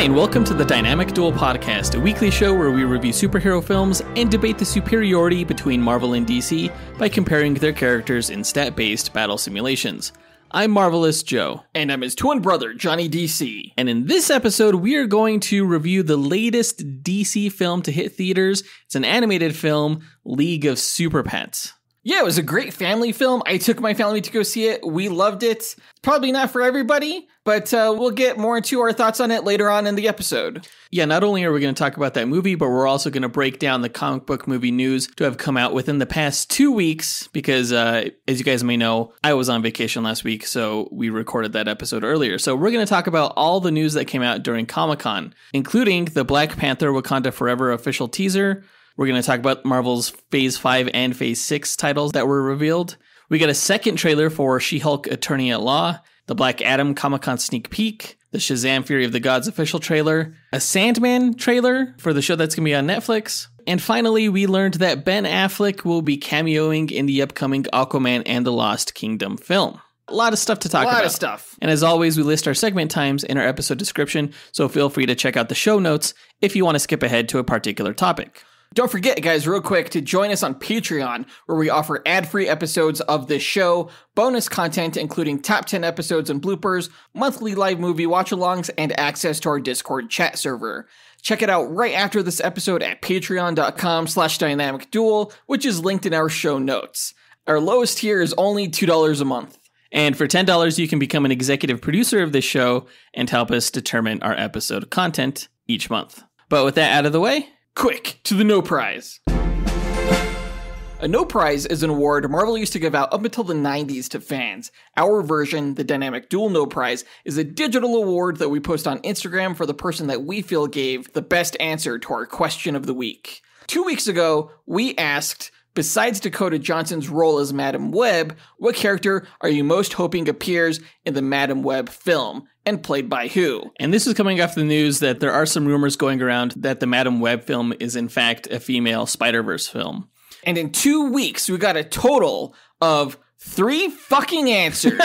and welcome to the Dynamic Duel Podcast, a weekly show where we review superhero films and debate the superiority between Marvel and DC by comparing their characters in stat-based battle simulations. I'm Marvelous Joe. And I'm his twin brother, Johnny DC. And in this episode, we are going to review the latest DC film to hit theaters. It's an animated film, League of Super Pets. Yeah, it was a great family film. I took my family to go see it. We loved it. Probably not for everybody, but we'll get more into our thoughts on it later on in the episode. Yeah, not only are we going to talk about that movie, but we're also going to break down the comic book movie news to have come out within the past 2 weeks, because as you guys may know, I was on vacation last week, so we recorded that episode earlier. So we're going to talk about all the news that came out during Comic-Con, including the Black Panther Wakanda Forever official teaser. We're going to talk about Marvel's Phase 5 and Phase 6 titles that were revealed. We got a second trailer for She-Hulk Attorney at Law, the Black Adam Comic-Con sneak peek, the Shazam Fury of the Gods official trailer, a Sandman trailer for the show that's going to be on Netflix, and finally, we learned that Ben Affleck will be cameoing in the upcoming Aquaman and the Lost Kingdom film. A lot of stuff to talk about. A lot of stuff. And as always, we list our segment times in our episode description, so feel free to check out the show notes if you want to skip ahead to a particular topic. Don't forget, guys, real quick, to join us on Patreon, where we offer ad-free episodes of this show, bonus content including top 10 episodes and bloopers, monthly live movie watch-alongs, and access to our Discord chat server. Check it out right after this episode at patreon.com/dynamicduel, which is linked in our show notes. Our lowest tier is only $2 a month. And for $10, you can become an executive producer of this show and help us determine our episode content each month. But with that out of the way, quick, to the No Prize. A No Prize is an award Marvel used to give out up until the 90s to fans. Our version, the Dynamic Duel No Prize, is a digital award that we post on Instagram for the person that we feel gave the best answer to our question of the week. 2 weeks ago, we asked, besides Dakota Johnson's role as Madam Web, what character are you most hoping appears in the Madam Web film, and played by who? And this is coming off the news that there are some rumors going around that the Madam Web film is in fact a female Spider-Verse film. And in 2 weeks, we got a total of 3 fucking answers.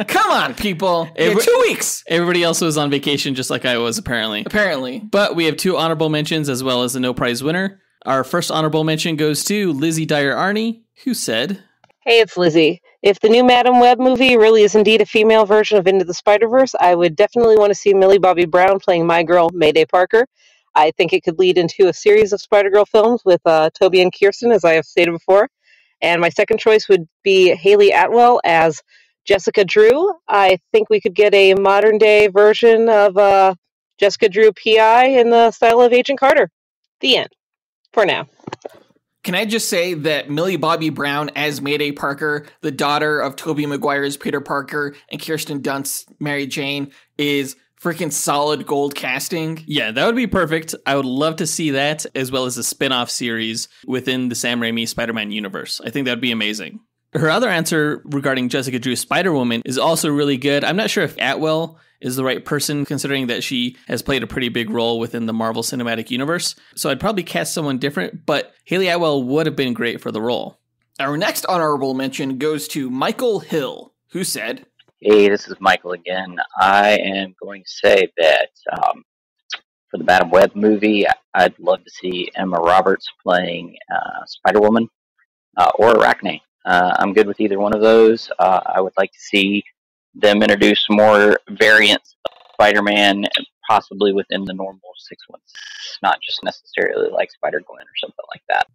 Come on, people. 2 weeks. Everybody else was on vacation just like I was, apparently. But we have 2 honorable mentions as well as the No Prize winner. Our first honorable mention goes to Lizzie Dyer-Arney, who said, "Hey, it's Lizzie. If the new Madam Web movie really is indeed a female version of Into the Spider-Verse, I would definitely want to see Millie Bobby Brown playing my girl, Mayday Parker. I think it could lead into a series of Spider-Girl films with Toby and Kirsten, as I have stated before. And my second choice would be Haley Atwell as Jessica Drew. I think we could get a modern-day version of Jessica Drew PI in the style of Agent Carter. The end. For now." Can I just say that Millie Bobby Brown as Mayday Parker, the daughter of Tobey Maguire's Peter Parker and Kirsten Dunst's Mary Jane, is freaking solid gold casting? Yeah, that would be perfect. I would love to see that, as well as a spin-off series within the Sam Raimi Spider-Man universe. I think that would be amazing. Her other answer regarding Jessica Drew's Spider-Woman is also really good. I'm not sure if Atwell is the right person, considering that she has played a pretty big role within the Marvel Cinematic Universe. So I'd probably cast someone different, but Haley Atwell would have been great for the role. Our next honorable mention goes to Michael Hill, who said, "Hey, this is Michael again. I am going to say that for the Madam Web movie, I'd love to see Emma Roberts playing Spider-Woman or Arachne. I'm good with either one of those. I would like to see them introduce more variants of Spider-Man, possibly within the normal 6 months, not just necessarily like Spider-Gwen or something like that."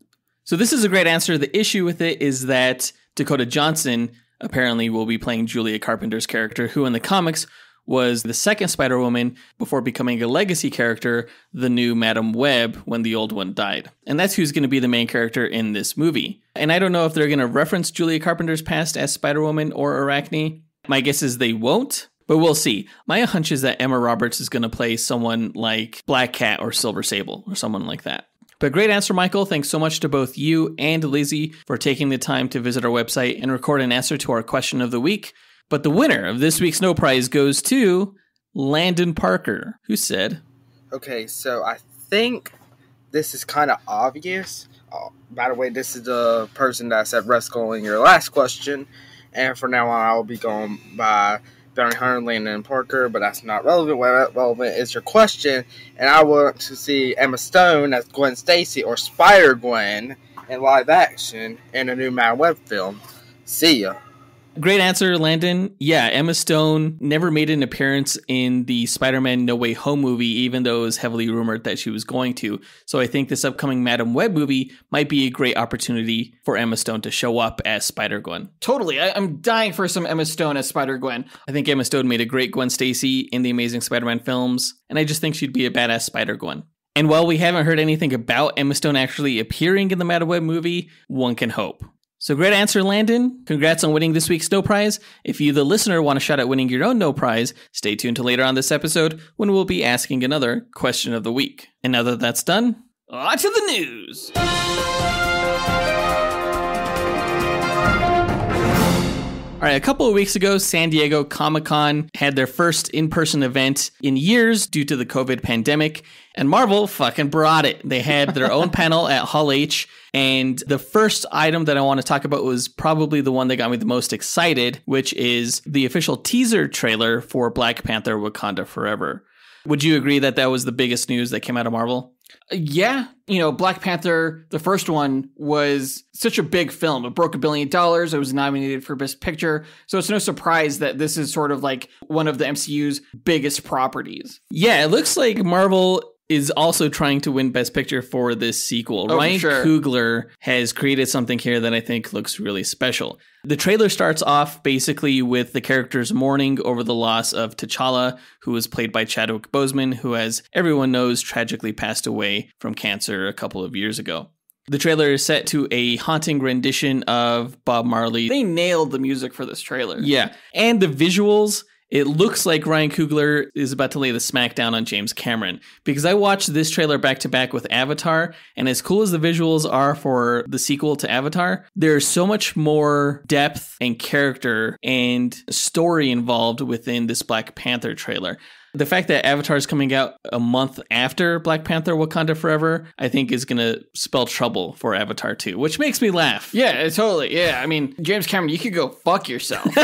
So this is a great answer. The issue with it is that Dakota Johnson apparently will be playing Julia Carpenter's character, who in the comics was the second Spider-Woman before becoming a legacy character, the new Madam Web, when the old one died. And that's who's going to be the main character in this movie. And I don't know if they're going to reference Julia Carpenter's past as Spider-Woman or Arachne. My guess is they won't, but we'll see. My hunch is that Emma Roberts is going to play someone like Black Cat or Silver Sable or someone like that. But great answer, Michael. Thanks so much to both you and Lizzie for taking the time to visit our website and record an answer to our question of the week. But the winner of this week's No Prize goes to Landon Parker, who said, "Okay, so I think this is kind of obvious. By the way, this is the person that said Resco in your last question. And from now on, I will be going by Bounty Hunter, Landon and Parker, but that's not relevant. What relevant is your question, and I want to see Emma Stone as Gwen Stacy or Spider-Gwen in live action in a new Madam Web film. See ya. Great answer, Landon. Yeah, Emma Stone never made an appearance in the Spider-Man No Way Home movie, even though it was heavily rumored that she was going to. So I think this upcoming Madam Web movie might be a great opportunity for Emma Stone to show up as Spider-Gwen. Totally. I'm dying for some Emma Stone as Spider-Gwen. I think Emma Stone made a great Gwen Stacy in the Amazing Spider-Man films, and I just think she'd be a badass Spider-Gwen. And while we haven't heard anything about Emma Stone actually appearing in the Madam Web movie, one can hope. So great answer, Landon. Congrats on winning this week's No Prize. If you, the listener, want a shot at winning your own No Prize, stay tuned to later on this episode when we'll be asking another question of the week. And now that that's done, on to the news. All right, a couple of weeks ago, San Diego Comic-Con had their first in-person event in years due to the COVID pandemic, and Marvel fucking brought it. They had their own panel at Hall H, and the first item that I want to talk about was probably the one that got me the most excited, which is the official teaser trailer for Black Panther: Wakanda Forever. Would you agree that that was the biggest news that came out of Marvel? Yeah, Black Panther, the first one, was such a big film. It broke $1 billion. It was nominated for Best Picture. So it's no surprise that this is sort of like one of the MCU's biggest properties. Yeah, it looks like Marvel is also trying to win Best Picture for this sequel. Ryan Coogler has created something here that I think looks really special. The trailer starts off basically with the characters mourning over the loss of T'Challa, who was played by Chadwick Boseman, who, as everyone knows, tragically passed away from cancer a couple of years ago. The trailer is set to a haunting rendition of Bob Marley. They nailed the music for this trailer. Yeah, and the visuals. It looks like Ryan Coogler is about to lay the smackdown on James Cameron, because I watched this trailer back to back with Avatar, and as cool as the visuals are for the sequel to Avatar, there's so much more depth and character and story involved within this Black Panther trailer. The fact that Avatar is coming out a month after Black Panther: Wakanda Forever, I think is going to spell trouble for Avatar 2, which makes me laugh. Yeah, totally. Yeah, I mean, James Cameron, you could go fuck yourself.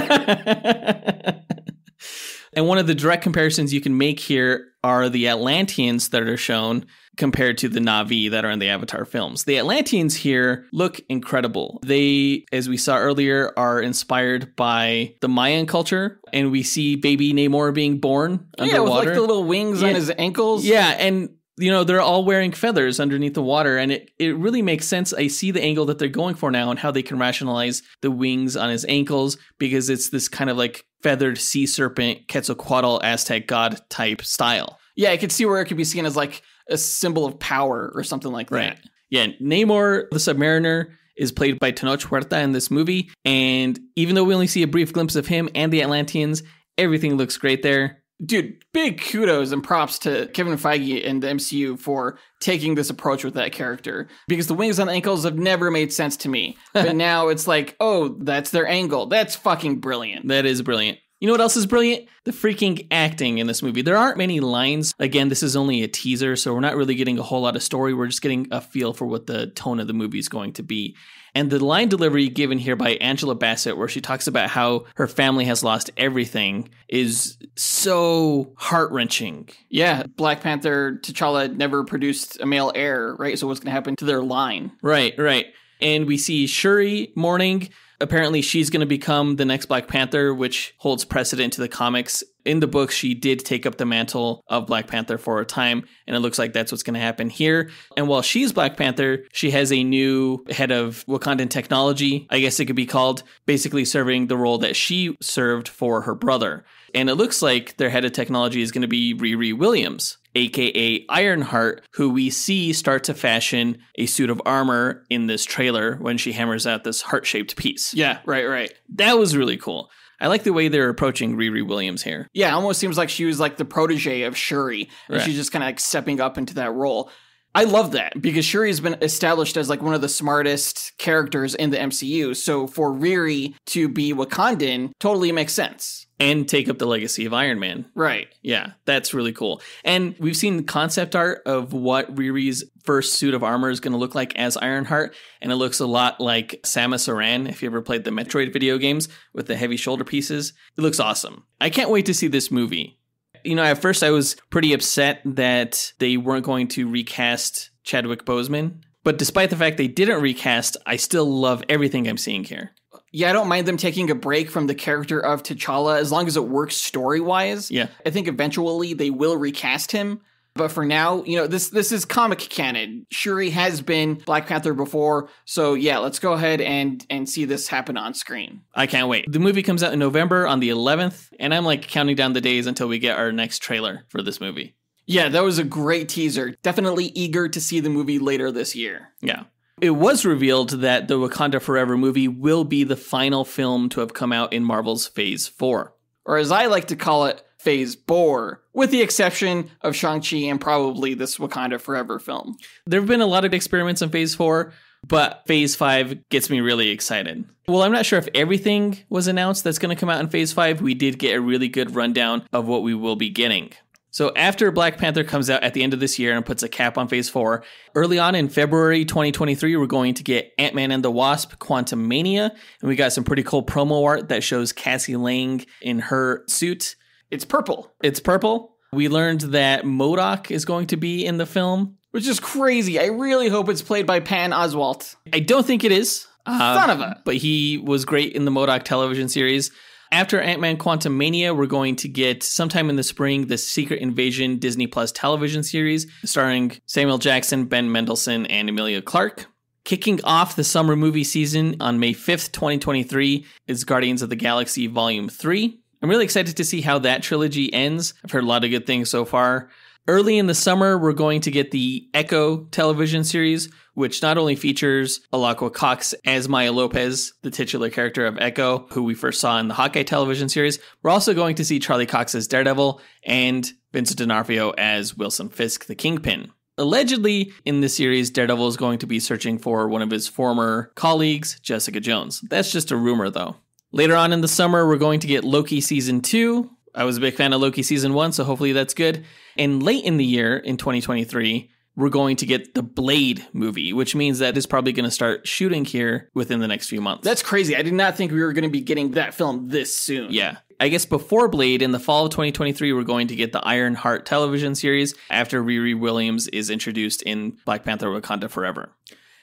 And one of the direct comparisons you can make here are the Atlanteans that are shown compared to the Na'vi that are in the Avatar films. The Atlanteans here look incredible. They, as we saw earlier, are inspired by the Mayan culture, and we see baby Namor being born underwater. Yeah, with like the little wings on his ankles. Yeah, and they're all wearing feathers underneath the water, and it really makes sense. I see the angle that they're going for now and how they can rationalize the wings on his ankles, because it's this kind of like feathered sea serpent, Quetzalcoatl, Aztec god type style. Yeah, I could see where it could be seen as like a symbol of power or something like that. Right. Yeah, Namor, the Submariner, is played by Tenoch Huerta in this movie, and even though we only see a brief glimpse of him and the Atlanteans, everything looks great there. Dude, big kudos and props to Kevin Feige and the MCU for taking this approach with that character, because the wings on the ankles have never made sense to me. But now it's like, oh, that's their angle. That's fucking brilliant. That is brilliant. You know what else is brilliant? The freaking acting in this movie. There aren't many lines. Again, this is only a teaser, so we're not really getting a whole lot of story. We're just getting a feel for what the tone of the movie is going to be. And the line delivery given here by Angela Bassett, where she talks about how her family has lost everything, is so heart-wrenching. Yeah, Black Panther, T'Challa never produced a male heir, right? So what's going to happen to their line? Right. And we see Shuri mourning. Apparently, she's going to become the next Black Panther, which holds precedent to the comics. In the books, she did take up the mantle of Black Panther for a time, and it looks like that's what's going to happen here. And while she's Black Panther, she has a new head of Wakandan technology, I guess it could be called, basically serving the role that she served for her brother. And it looks like their head of technology is going to be Riri Williams, aka Ironheart, who we see start to fashion a suit of armor in this trailer when she hammers out this heart-shaped piece. Yeah, right. That was really cool. I like the way they're approaching Riri Williams here. Yeah, it almost seems like she was like the protege of Shuri, and she's just kind of like stepping up into that role. I love that because Shuri's been established as like one of the smartest characters in the MCU. So for Riri to be Wakandan totally makes sense. And take up the legacy of Iron Man. Right. Yeah, that's really cool. And we've seen concept art of what Riri's first suit of armor is going to look like as Ironheart. And it looks a lot like Samus Aran, if you ever played the Metroid video games with the heavy shoulder pieces. It looks awesome. I can't wait to see this movie. You know, at first I was pretty upset that they weren't going to recast Chadwick Boseman. But despite the fact they didn't recast, I still love everything I'm seeing here. Yeah, I don't mind them taking a break from the character of T'Challa as long as it works story-wise. Yeah. I think eventually they will recast him. But for now, you know, this is comic canon. Shuri has been Black Panther before. So yeah, let's go ahead and see this happen on screen. I can't wait. The movie comes out in November on the 11th. And I'm like counting down the days until we get our next trailer for this movie. Yeah, that was a great teaser. Definitely eager to see the movie later this year. Yeah. It was revealed that the Wakanda Forever movie will be the final film to have come out in Marvel's Phase 4. Or as I like to call it, Phase 4, with the exception of Shang-Chi and probably this Wakanda Forever film. There have been a lot of experiments in Phase 4, but Phase 5 gets me really excited. Well, I'm not sure if everything was announced that's going to come out in Phase 5. We did get a really good rundown of what we will be getting. So after Black Panther comes out at the end of this year and puts a cap on Phase 4, early on in February 2023, we're going to get Ant-Man and the Wasp: Quantumania, and we got some pretty cool promo art that shows Cassie Lang in her suit. It's purple. It's purple. We learned that MODOK is going to be in the film. Which is crazy. I really hope it's played by Pan Oswalt. I don't think it is. Son of a. But he was great in the MODOK television series. After Ant-Man Quantumania, we're going to get sometime in the spring the Secret Invasion Disney Plus television series starring Samuel Jackson, Ben Mendelsohn, and Emilia Clarke. Kicking off the summer movie season on May 5th, 2023 is Guardians of the Galaxy Volume 3. I'm really excited to see how that trilogy ends. I've heard a lot of good things so far. Early in the summer, we're going to get the Echo television series, which not only features Alaqua Cox as Maya Lopez, the titular character of Echo, who we first saw in the Hawkeye television series. We're also going to see Charlie Cox as Daredevil and Vincent D'Onofrio as Wilson Fisk, the Kingpin. Allegedly, in this series, Daredevil is going to be searching for one of his former colleagues, Jessica Jones. That's just a rumor, though. Later on in the summer, we're going to get Loki Season 2. I was a big fan of Loki Season 1, so hopefully that's good. And late in the year, in 2023, we're going to get the Blade movie, which means that it's probably going to start shooting here within the next few months. That's crazy. I did not think we were going to be getting that film this soon. Yeah. I guess before Blade, in the fall of 2023, we're going to get the Ironheart television series after Riri Williams is introduced in Black Panther: Wakanda Forever.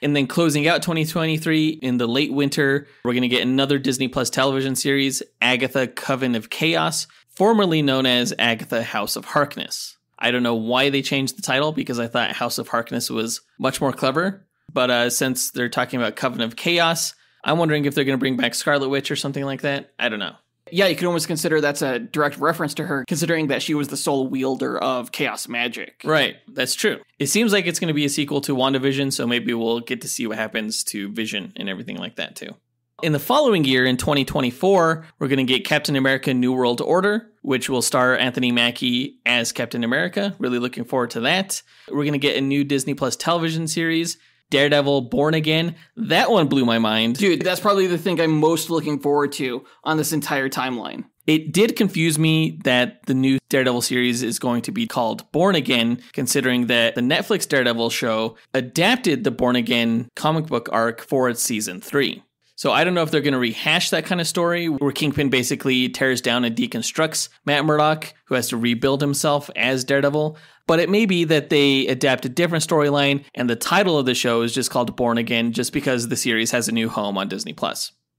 And then closing out 2023, in the late winter, we're going to get another Disney Plus television series, Agatha Coven of Chaos, formerly known as Agatha House of Harkness. I don't know why they changed the title, because I thought House of Harkness was much more clever. But since they're talking about Coven of Chaos, I'm wondering if they're going to bring back Scarlet Witch or something like that. I don't know. Yeah, you could almost consider that's a direct reference to her, considering that she was the sole wielder of chaos magic. Right, that's true. It seems like it's going to be a sequel to WandaVision, so maybe we'll get to see what happens to Vision and everything like that, too. In the following year, in 2024, we're going to get Captain America: New World Order, which will star Anthony Mackie as Captain America. Really looking forward to that. We're going to get a new Disney Plus television series, Daredevil Born Again. That one blew my mind. Dude, that's probably the thing I'm most looking forward to on this entire timeline. It did confuse me that the new Daredevil series is going to be called Born Again, considering that the Netflix Daredevil show adapted the Born Again comic book arc for its season 3. So I don't know if they're going to rehash that kind of story where Kingpin basically tears down and deconstructs Matt Murdock, who has to rebuild himself as Daredevil. But it may be that they adapt a different storyline, and the title of the show is just called Born Again, just because the series has a new home on Disney+.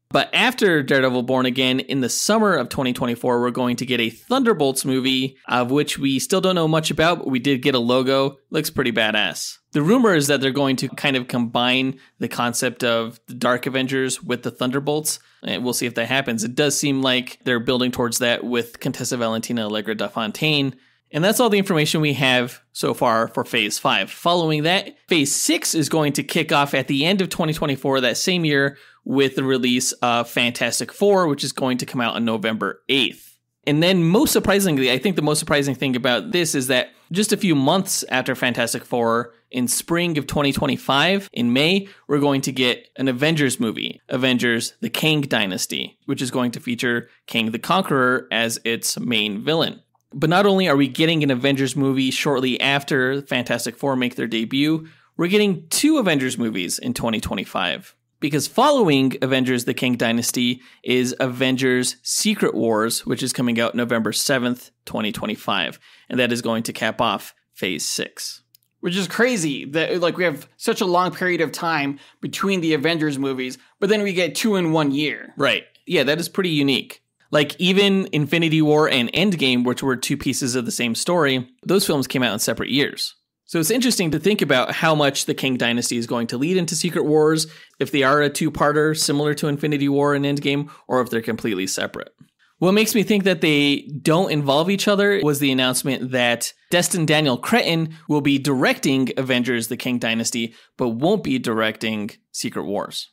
But after Daredevil Born Again, in the summer of 2024, we're going to get a Thunderbolts movie, of which we still don't know much about, but we did get a logo. Looks pretty badass. The rumor is that they're going to kind of combine the concept of the Dark Avengers with the Thunderbolts, and we'll see if that happens. It does seem like they're building towards that with Contessa Valentina Allegra da Fontaine. And that's all the information we have so far for Phase 5. Following that, Phase 6 is going to kick off at the end of 2024, that same year, with the release of Fantastic Four, which is going to come out on November 8th. And then most surprisingly, I think the most surprising thing about this is that just a few months after Fantastic Four, in spring of 2025, in May, we're going to get an Avengers movie, Avengers: The Kang Dynasty, which is going to feature Kang the Conqueror as its main villain. But not only are we getting an Avengers movie shortly after Fantastic Four make their debut, we're getting 2 Avengers movies in 2025. Because following Avengers: The Kang Dynasty is Avengers: Secret Wars, which is coming out November 7th, 2025. And that is going to cap off Phase 6. Which is crazy that like we have such a long period of time between the Avengers movies, but then we get 2 in 1 year. Right. Yeah, that is pretty unique. Like even Infinity War and Endgame, which were 2 pieces of the same story, those films came out in separate years. So it's interesting to think about how much the Kang Dynasty is going to lead into Secret Wars, if they are a 2-parter similar to Infinity War and Endgame, or if they're completely separate. What makes me think that they don't involve each other was the announcement that Dustyn Daniel Cretton will be directing Avengers: The Kang Dynasty, but won't be directing Secret Wars.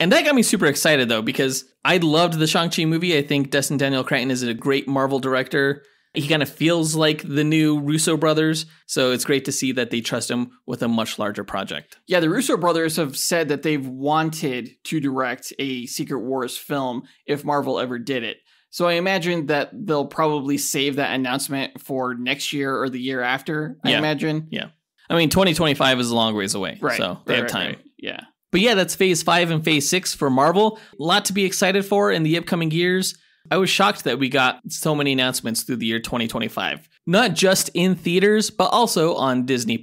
And that got me super excited, though, because I loved the Shang-Chi movie. I think Dustyn Daniel Cretton is a great Marvel director. He kind of feels like the new Russo brothers, so it's great to see that they trust him with a much larger project. Yeah, the Russo brothers have said that they've wanted to direct a Secret Wars film if Marvel ever did it. So I imagine that they'll probably save that announcement for next year or the year after, I imagine. Yeah. I mean, 2025 is a long ways away, so they have time. Right. Yeah. But yeah, that's Phase 5 and Phase 6 for Marvel. A lot to be excited for in the upcoming years. I was shocked that we got so many announcements through the year 2025. Not just in theaters, but also on Disney+.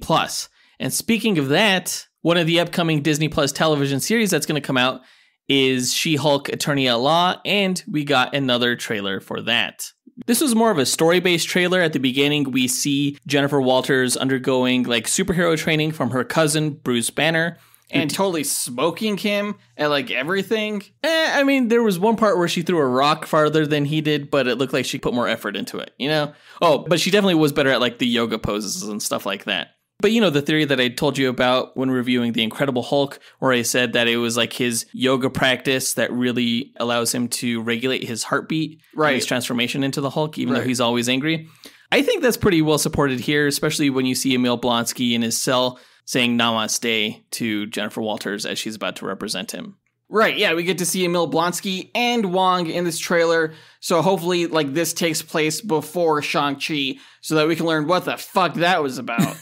And speaking of that, one of the upcoming Disney Plus television series that's going to come out is She-Hulk Attorney at Law, and we got another trailer for that. This was more of a story-based trailer. At the beginning, we see Jennifer Walters undergoing like superhero training from her cousin, Bruce Banner. And totally smoking him at like everything. I mean, there was one part where she threw a rock farther than he did, but it looked like she put more effort into it, you know? Oh, but she definitely was better at like the yoga poses and stuff like that. But you know, the theory that I told you about when reviewing The Incredible Hulk, where I said that it was like his yoga practice that really allows him to regulate his heartbeat, right, and his transformation into the Hulk, even though he's always angry. I think that's pretty well supported here, especially when you see Emil Blonsky in his cell saying namaste to Jennifer Walters as she's about to represent him. Right, yeah, we get to see Emil Blonsky and Wong in this trailer, so hopefully, like, this takes place before Shang-Chi, so that we can learn what the fuck that was about.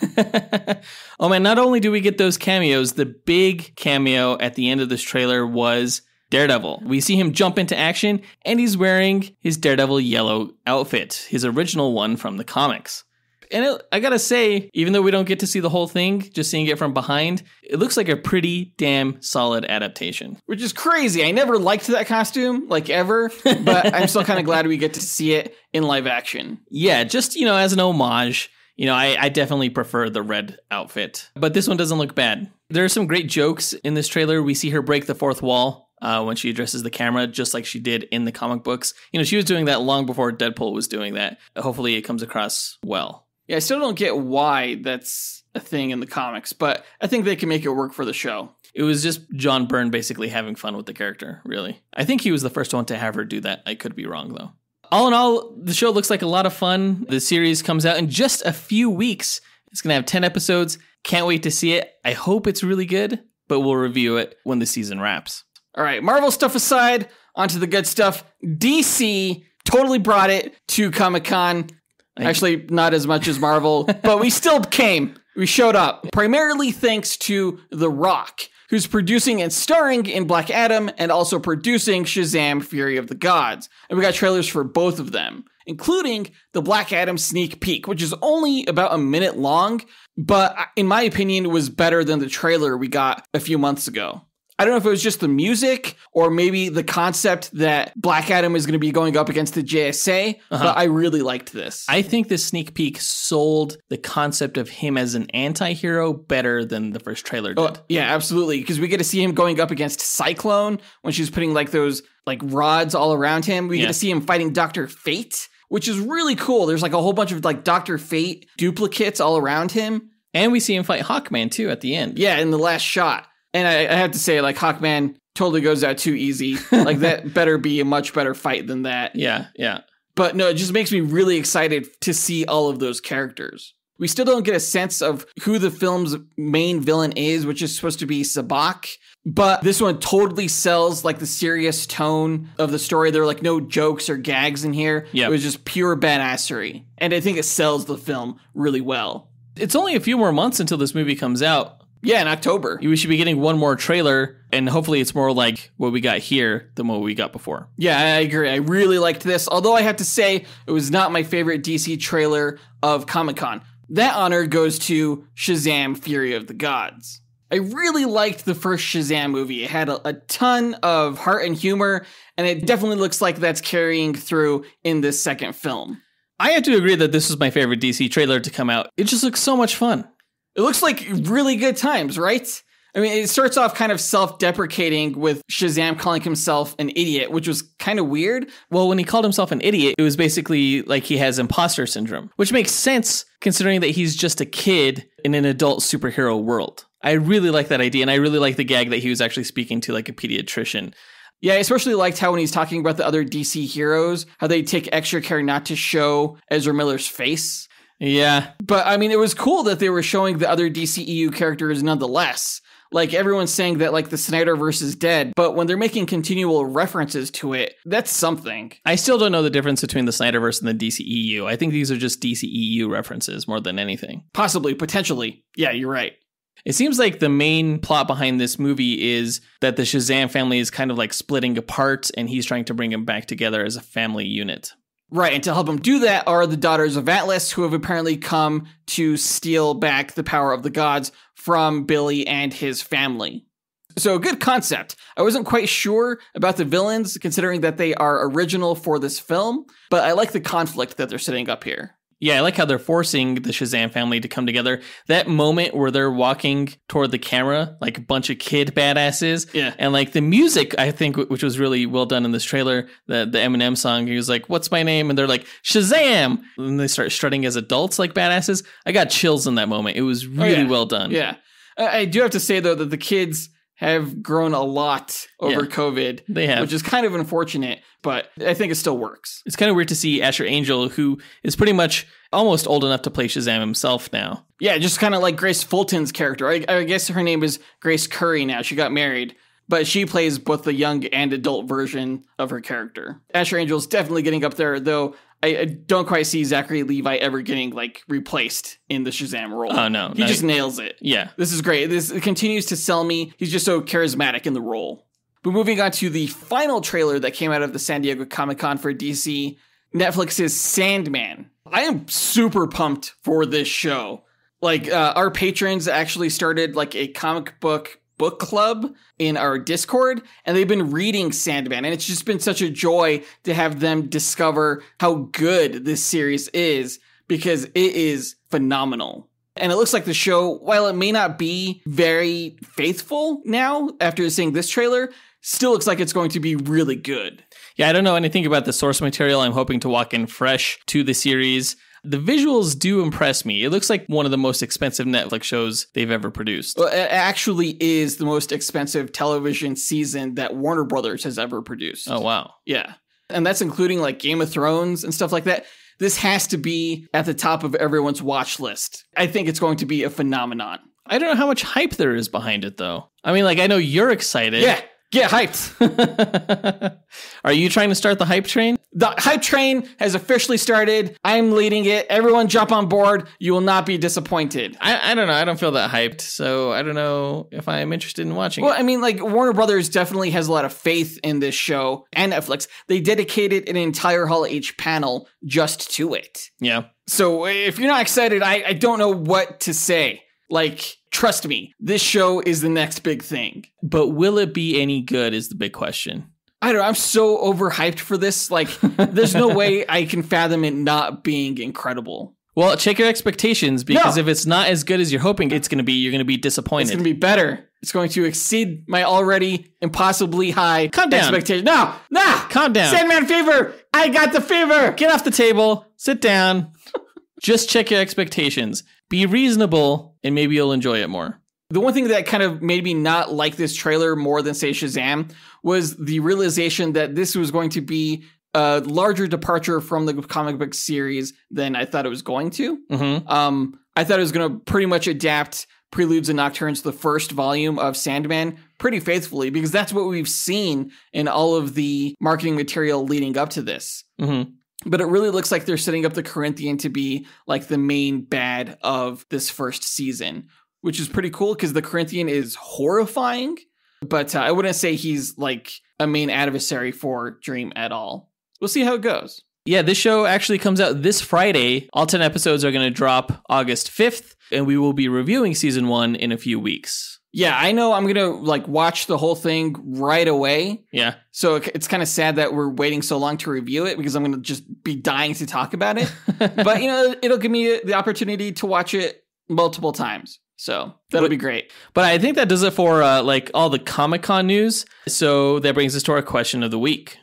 Oh man, not only do we get those cameos, the big cameo at the end of this trailer was Daredevil. We see him jump into action, and he's wearing his Daredevil yellow outfit, his original one from the comics. And I gotta say, even though we don't get to see the whole thing, just seeing it from behind, it looks like a pretty damn solid adaptation. Which is crazy. I never liked that costume, like ever, but I'm still kind of glad we get to see it in live action. Yeah, just, you know, as an homage, you know, I definitely prefer the red outfit. But this one doesn't look bad. There are some great jokes in this trailer. We see her break the fourth wall when she addresses the camera, just like she did in the comic books. You know, she was doing that long before Deadpool was doing that. Hopefully it comes across well. Yeah, I still don't get why that's a thing in the comics, but I think they can make it work for the show. It was just John Byrne basically having fun with the character, really. I think he was the first one to have her do that. I could be wrong, though. All in all, the show looks like a lot of fun. The series comes out in just a few weeks. It's going to have 10 episodes. Can't wait to see it. I hope it's really good, but we'll review it when the season wraps. All right, Marvel stuff aside, onto the good stuff. DC totally brought it to Comic-Con. Actually, not as much as Marvel, but we still came. We showed up. Primarily thanks to The Rock, who's producing and starring in Black Adam and also producing Shazam! Fury of the Gods. And we got trailers for both of them, including the Black Adam sneak peek, which is only about a minute long, but in my opinion, was better than the trailer we got a few months ago. I don't know if it was just the music or maybe the concept that Black Adam is going to be going up against the JSA, but I really liked this. I think this sneak peek sold the concept of him as an anti-hero better than the first trailer did. Oh, yeah, absolutely, because we get to see him going up against Cyclone when she's putting like those like rods all around him. We get to see him fighting Dr. Fate, which is really cool. There's like a whole bunch of like Dr. Fate duplicates all around him. And we see him fight Hawkman too at the end. Yeah, in the last shot. And I have to say, like, Hawkman totally goes out too easy. Like, that better be a much better fight than that. Yeah. But no, it just makes me really excited to see all of those characters. We still don't get a sense of who the film's main villain is, which is supposed to be Sabak. But this one totally sells like the serious tone of the story. There are like no jokes or gags in here. Yep. It was just pure badassery. And I think it sells the film really well. It's only a few more months until this movie comes out. Yeah, in October. We should be getting one more trailer, and hopefully it's more like what we got here than what we got before. Yeah, I agree. I really liked this. Although I have to say, it was not my favorite DC trailer of Comic-Con. That honor goes to Shazam! Fury of the Gods. I really liked the first Shazam movie. It had a ton of heart and humor, and it definitely looks like that's carrying through in this second film. I have to agree that this was my favorite DC trailer to come out. It just looks so much fun. It looks like really good times, right? I mean, it starts off kind of self-deprecating with Shazam calling himself an idiot, which was kind of weird. Well, when he called himself an idiot, it was basically like he has imposter syndrome, which makes sense considering that he's just a kid in an adult superhero world. I really like that idea, and I really like the gag that he was actually speaking to like a pediatrician. Yeah, I especially liked how when he's talking about the other DC heroes, how they take extra care not to show Ezra Miller's face. Yeah. But, I mean, it was cool that they were showing the other DCEU characters nonetheless. Like, everyone's saying that, like, the Snyderverse is dead, but when they're making continual references to it, that's something. I still don't know the difference between the Snyderverse and the DCEU. I think these are just DCEU references more than anything. Possibly, potentially. Yeah, you're right. It seems like the main plot behind this movie is that the Shazam family is kind of like splitting apart, and he's trying to bring them back together as a family unit. Right, and to help him do that are the Daughters of Atlas, who have apparently come to steal back the power of the gods from Billy and his family. So, good concept. I wasn't quite sure about the villains, considering that they are original for this film, but I like the conflict that they're setting up here. Yeah, I like how they're forcing the Shazam family to come together. That moment where they're walking toward the camera, like a bunch of kid badasses. Yeah. And like the music, I think, which was really well done in this trailer, the Eminem song, he was like, "What's my name?" And they're like, "Shazam!" And they start strutting as adults like badasses. I got chills in that moment. It was really well done. Yeah. I do have to say, though, that the kids have grown a lot over COVID. They have. Which is kind of unfortunate, but I think it still works. It's kind of weird to see Asher Angel, who is pretty much almost old enough to play Shazam himself now. Yeah, just kind of like Grace Fulton's character. I guess her name is Grace Curry now. She got married, but she plays both the young and adult version of her character. Asher Angel's definitely getting up there, though I don't quite see Zachary Levi ever getting like replaced in the Shazam role. Oh, no. He just nails it. Yeah. This is great. This continues to sell me. He's just so charismatic in the role. But moving on to the final trailer that came out of the San Diego Comic-Con for DC, Netflix's Sandman. I am super pumped for this show. Like, our patrons actually started like a comic book club in our Discord, and they've been reading Sandman, and it's just been such a joy to have them discover how good this series is, because it is phenomenal. And it looks like the show, while it may not be very faithful now after seeing this trailer, still looks like it's going to be really good. Yeah, I don't know anything about the source material. I'm hoping to walk in fresh to the series. The visuals do impress me. It looks like one of the most expensive Netflix shows they've ever produced. Well, it actually is the most expensive television season that Warner Brothers has ever produced. Oh, wow. Yeah. And that's including like Game of Thrones and stuff like that. This has to be at the top of everyone's watch list. I think it's going to be a phenomenon. I don't know how much hype there is behind it, though. I mean, like, I know you're excited. Yeah. Get hyped. Are you trying to start the hype train? The hype train has officially started. I'm leading it. Everyone jump on board. You will not be disappointed. I don't know. I don't feel that hyped, so I don't know if I'm interested in watching it. Well, I mean, like, Warner Brothers definitely has a lot of faith in this show, and Netflix. They dedicated an entire Hall H panel just to it. Yeah. So if you're not excited, I don't know what to say. Like, trust me, this show is the next big thing. But will it be any good is the big question. I don't know. I'm so overhyped for this. Like, there's no way I can fathom it not being incredible. Well, check your expectations, because if it's not as good as you're hoping it's going to be, you're going to be disappointed. It's going to be better. It's going to exceed my already impossibly high expectation. No, calm down. Sandman fever. I got the fever. Get off the table. Sit down. Just check your expectations. Be reasonable, and maybe you'll enjoy it more. The one thing that kind of made me not like this trailer more than, say, Shazam was the realization that this was going to be a larger departure from the comic book series than I thought it was going to. Mm-hmm. I thought it was going to pretty much adapt Preludes and Nocturnes, the first volume of Sandman, pretty faithfully, because that's what we've seen in all of the marketing material leading up to this. Mm-hmm. But it really looks like they're setting up the Corinthian to be like the main bad of this first season, which is pretty cool because the Corinthian is horrifying, but I wouldn't say he's like a main adversary for Dream at all. We'll see how it goes. Yeah, this show actually comes out this Friday. All 10 episodes are going to drop August 5th, and we will be reviewing season 1 in a few weeks. Yeah, I know I'm going to like watch the whole thing right away. Yeah. So it's kind of sad that we're waiting so long to review it because I'm going to just be dying to talk about it. But, you know, it'll give me the opportunity to watch it multiple times. So that'll be great. But I think that does it for like all the Comic-Con news. So that brings us to our question of the week.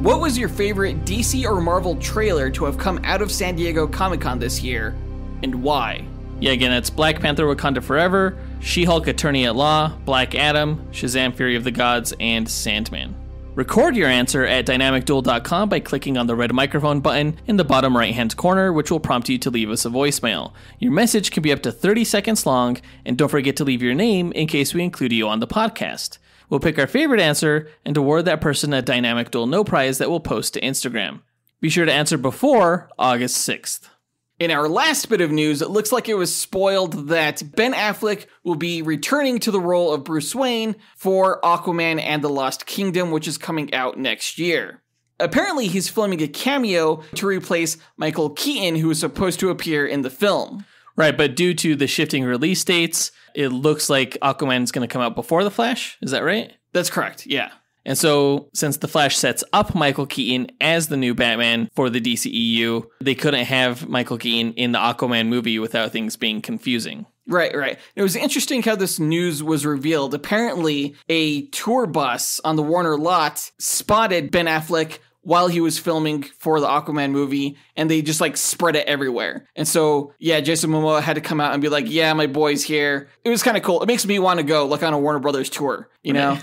What was your favorite DC or Marvel trailer to have come out of San Diego Comic-Con this year, and why? Yeah, again, it's Black Panther Wakanda Forever, She-Hulk Attorney at Law, Black Adam, Shazam Fury of the Gods, and Sandman. Record your answer at dynamicduel.com by clicking on the red microphone button in the bottom right-hand corner, which will prompt you to leave us a voicemail. Your message can be up to 30 seconds long, and don't forget to leave your name in case we include you on the podcast. We'll pick our favorite answer and award that person a Dynamic Duel No Prize that we'll post to Instagram. Be sure to answer before August 6th. In our last bit of news, it looks like it was spoiled that Ben Affleck will be returning to the role of Bruce Wayne for Aquaman and the Lost Kingdom, which is coming out next year. Apparently, he's filming a cameo to replace Michael Keaton, who was supposed to appear in the film. Right, but due to the shifting release dates, it looks like Aquaman's going to come out before The Flash. Is that right? That's correct, yeah. And so, since The Flash sets up Michael Keaton as the new Batman for the DCEU, they couldn't have Michael Keaton in the Aquaman movie without things being confusing. Right. It was interesting how this news was revealed. Apparently, a tour bus on the Warner lot spotted Ben Affleck while he was filming for the Aquaman movie, and they just like spread it everywhere. And so, yeah, Jason Momoa had to come out and be like, yeah, my boy's here. It was kind of cool. It makes me want to go like on a Warner Brothers tour, you know?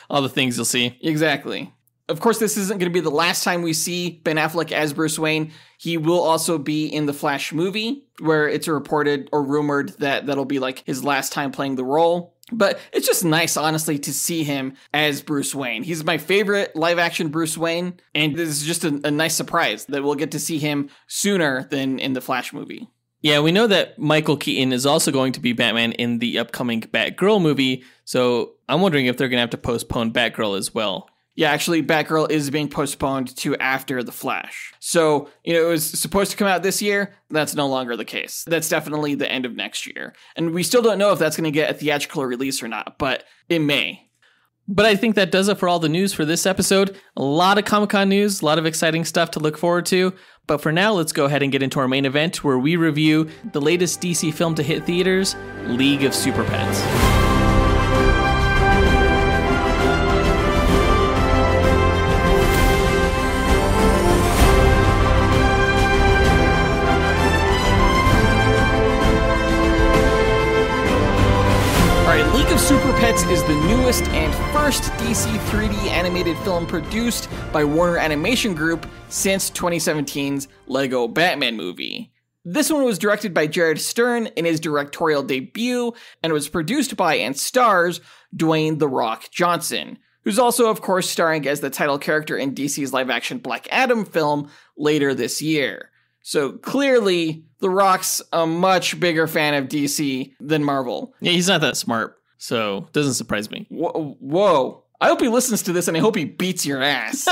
All the things you'll see. Exactly. Of course, this isn't going to be the last time we see Ben Affleck as Bruce Wayne. He will also be in the Flash movie, where it's reported or rumored that that'll be like his last time playing the role. But it's just nice, honestly, to see him as Bruce Wayne. He's my favorite live-action Bruce Wayne, and this is just a nice surprise that we'll get to see him sooner than in the Flash movie. Yeah, we know that Michael Keaton is also going to be Batman in the upcoming Batgirl movie, so I'm wondering if they're going to have to postpone Batgirl as well. Yeah, actually, Batgirl is being postponed to after The Flash. So, you know, it was supposed to come out this year. That's no longer the case. That's definitely the end of next year. And we still don't know if that's going to get a theatrical release or not, but it may. But I think that does it for all the news for this episode. A lot of Comic-Con news, a lot of exciting stuff to look forward to. But for now, let's go ahead and get into our main event where we review the latest DC film to hit theaters, League of Super Pets. League of Super Pets is the newest and first DC 3D animated film produced by Warner Animation Group since 2017's Lego Batman movie. This one was directed by Jared Stern in his directorial debut and was produced by and stars Dwayne "The Rock" Johnson, who's also, of course, starring as the title character in DC's live-action Black Adam film later this year. So clearly, The Rock's a much bigger fan of DC than Marvel. Yeah, he's not that smart. So, doesn't surprise me. Whoa. I hope he listens to this and I hope he beats your ass.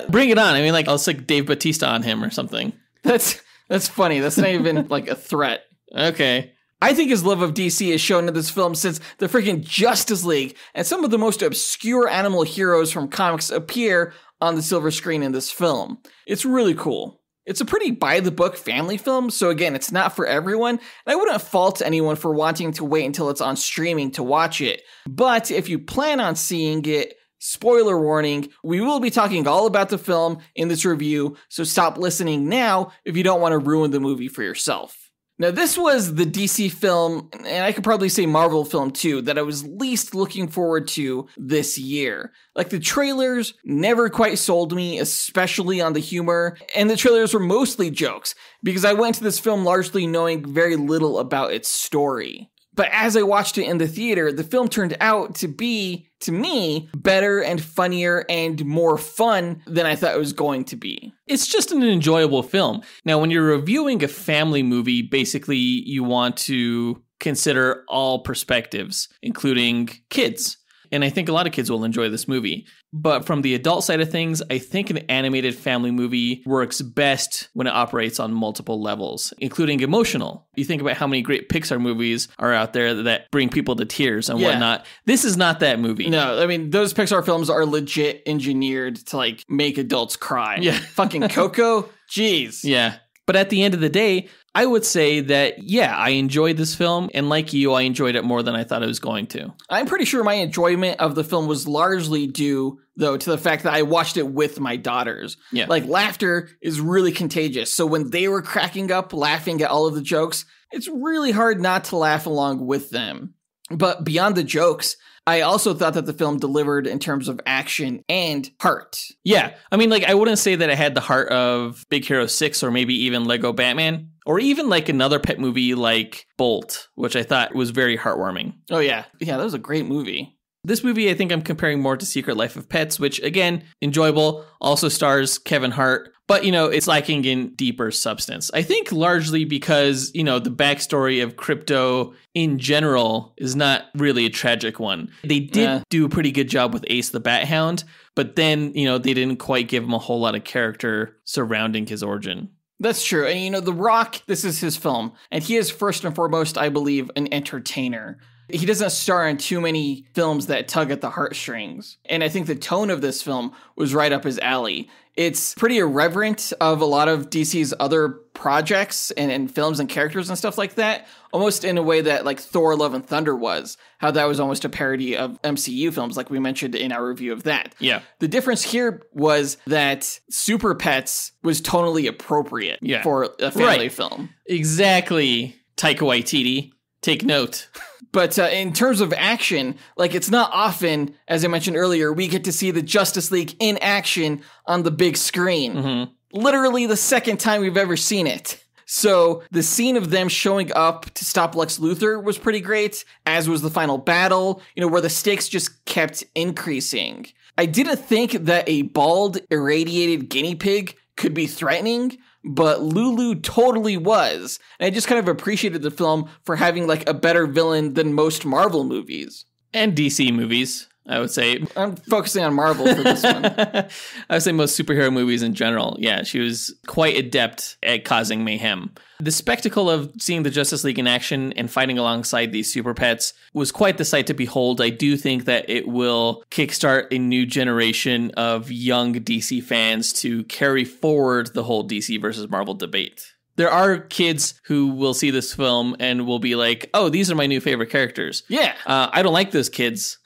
Bring it on. I mean, like, I'll stick Dave Bautista on him or something. That's funny. That's not even like a threat. Okay. I think his love of DC is shown in this film since the freaking Justice League and some of the most obscure animal heroes from comics appear on the silver screen in this film. It's really cool. It's a pretty by-the-book family film, so again, it's not for everyone, and I wouldn't fault anyone for wanting to wait until it's on streaming to watch it. But if you plan on seeing it, spoiler warning, we will be talking all about the film in this review, so stop listening now if you don't want to ruin the movie for yourself. Now, this was the DC film, and I could probably say Marvel film too, that I was least looking forward to this year. Like, the trailers never quite sold me, especially on the humor, and the trailers were mostly jokes, because I went to this film largely knowing very little about its story. But as I watched it in the theater, the film turned out to be, to me, better and funnier and more fun than I thought it was going to be. It's just an enjoyable film. Now, when you're reviewing a family movie, basically you want to consider all perspectives, including kids. And I think a lot of kids will enjoy this movie. But from the adult side of things, I think an animated family movie works best when it operates on multiple levels, including emotional. You think about how many great Pixar movies are out there that bring people to tears and whatnot. This is not that movie. No, I mean, those Pixar films are legit engineered to, like, make adults cry. Yeah. Fucking Coco? Jeez. Yeah. But at the end of the day, I would say that, yeah, I enjoyed this film. And like you, I enjoyed it more than I thought I was going to. I'm pretty sure my enjoyment of the film was largely due, though, to the fact that I watched it with my daughters. Yeah. Like, laughter is really contagious. So when they were cracking up, laughing at all of the jokes, it's really hard not to laugh along with them. But beyond the jokes, I also thought that the film delivered in terms of action and heart. Yeah. I mean, like, I wouldn't say that it had the heart of Big Hero 6 or maybe even Lego Batman or even like another pet movie like Bolt, which I thought was very heartwarming. Oh, yeah. Yeah, that was a great movie. This movie, I think I'm comparing more to Secret Life of Pets, which, again, enjoyable, also stars Kevin Hart, but, you know, it's lacking in deeper substance. I think largely because, you know, the backstory of Crypto in general is not really a tragic one. They did do a pretty good job with Ace the Bat Hound, but then, you know, they didn't quite give him a whole lot of character surrounding his origin. That's true. And, you know, The Rock, this is his film, and he is first and foremost, I believe, an entertainer. He doesn't star in too many films that tug at the heartstrings. And I think the tone of this film was right up his alley. It's pretty irreverent of a lot of DC's other projects and films and characters and stuff like that, almost in a way that like Thor Love and Thunder was, how that was almost a parody of MCU films, like we mentioned in our review of that. Yeah. The difference here was that Super Pets was tonally appropriate for a family film. Exactly. Taika Waititi, take note. But in terms of action, like, it's not often, as I mentioned earlier, we get to see the Justice League in action on the big screen. Mm-hmm. Literally the second time we've ever seen it. So the scene of them showing up to stop Lex Luthor was pretty great, as was the final battle, you know, where the stakes just kept increasing. I didn't think that a bald, irradiated guinea pig could be threatening, but Lulu totally was. And I just kind of appreciated the film for having like a better villain than most Marvel movies. And DC movies, I would say. I'm focusing on Marvel for this one. I would say most superhero movies in general. Yeah, she was quite adept at causing mayhem. The spectacle of seeing the Justice League in action and fighting alongside these super pets was quite the sight to behold. I do think that it will kickstart a new generation of young DC fans to carry forward the whole DC versus Marvel debate. There are kids who will see this film and will be like, oh, these are my new favorite characters. Yeah. I don't like those kids.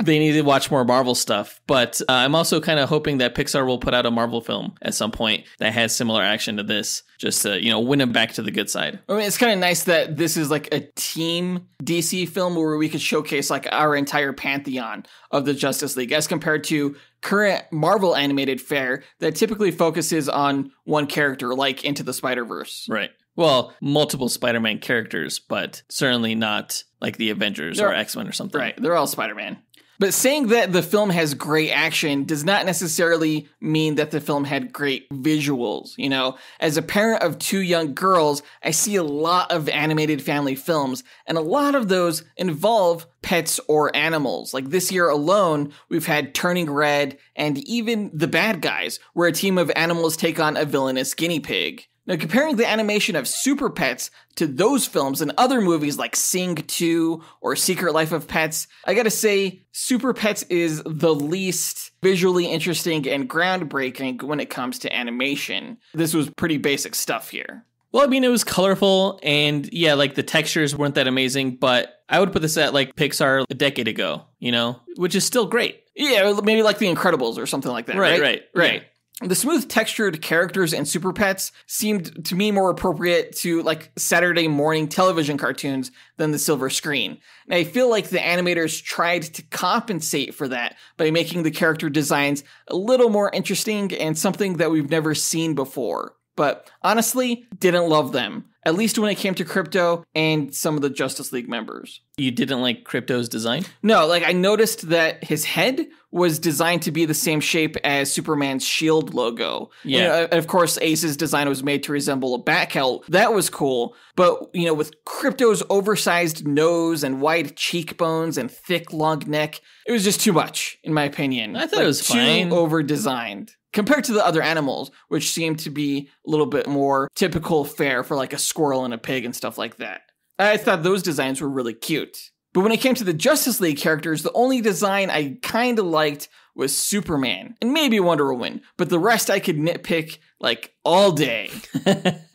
They need to watch more Marvel stuff. But I'm also kind of hoping that Pixar will put out a Marvel film at some point that has similar action to this, just to, you know, win them back to the good side. I mean, it's kind of nice that this is like a team DC film where we could showcase like our entire pantheon of the Justice League as compared to current Marvel animated fare that typically focuses on one character, like Into the Spider-Verse. Right. Well, multiple Spider-Man characters, but certainly not like the Avengers or X-Men or something. Right. They're all Spider-Man. But saying that the film has great action does not necessarily mean that the film had great visuals. You know, as a parent of two young girls, I see a lot of animated family films, and a lot of those involve pets or animals. Like this year alone, we've had Turning Red and even The Bad Guys, where a team of animals take on a villainous guinea pig. Now, comparing the animation of Super Pets to those films and other movies like Sing 2 or Secret Life of Pets, I gotta say, Super Pets is the least visually interesting and groundbreaking when it comes to animation. This was pretty basic stuff here. Well, I mean, it was colorful, and yeah, like the textures weren't that amazing, but I would put this at like Pixar a decade ago, you know, which is still great. Yeah, maybe like The Incredibles or something like that. Right. Yeah. The smooth textured characters and super pets seemed to me more appropriate to like Saturday morning television cartoons than the silver screen. And I feel like the animators tried to compensate for that by making the character designs a little more interesting and something that we've never seen before. But honestly, didn't love them. At least when it came to Krypto and some of the Justice League members. You didn't like Krypto's design? No, like I noticed that his head was designed to be the same shape as Superman's shield logo. Yeah. And of course, Ace's design was made to resemble a bat cowl. That was cool. But, with Krypto's oversized nose and wide cheekbones and thick, long neck, it was just too much, in my opinion. I thought it was fine. Too over-designed. Compared to the other animals, which seemed to be a little bit more typical fare for like a squirrel and a pig and stuff like that. I thought those designs were really cute. But when it came to the Justice League characters, the only design I kind of liked was Superman and maybe Wonder Woman, but the rest I could nitpick like all day.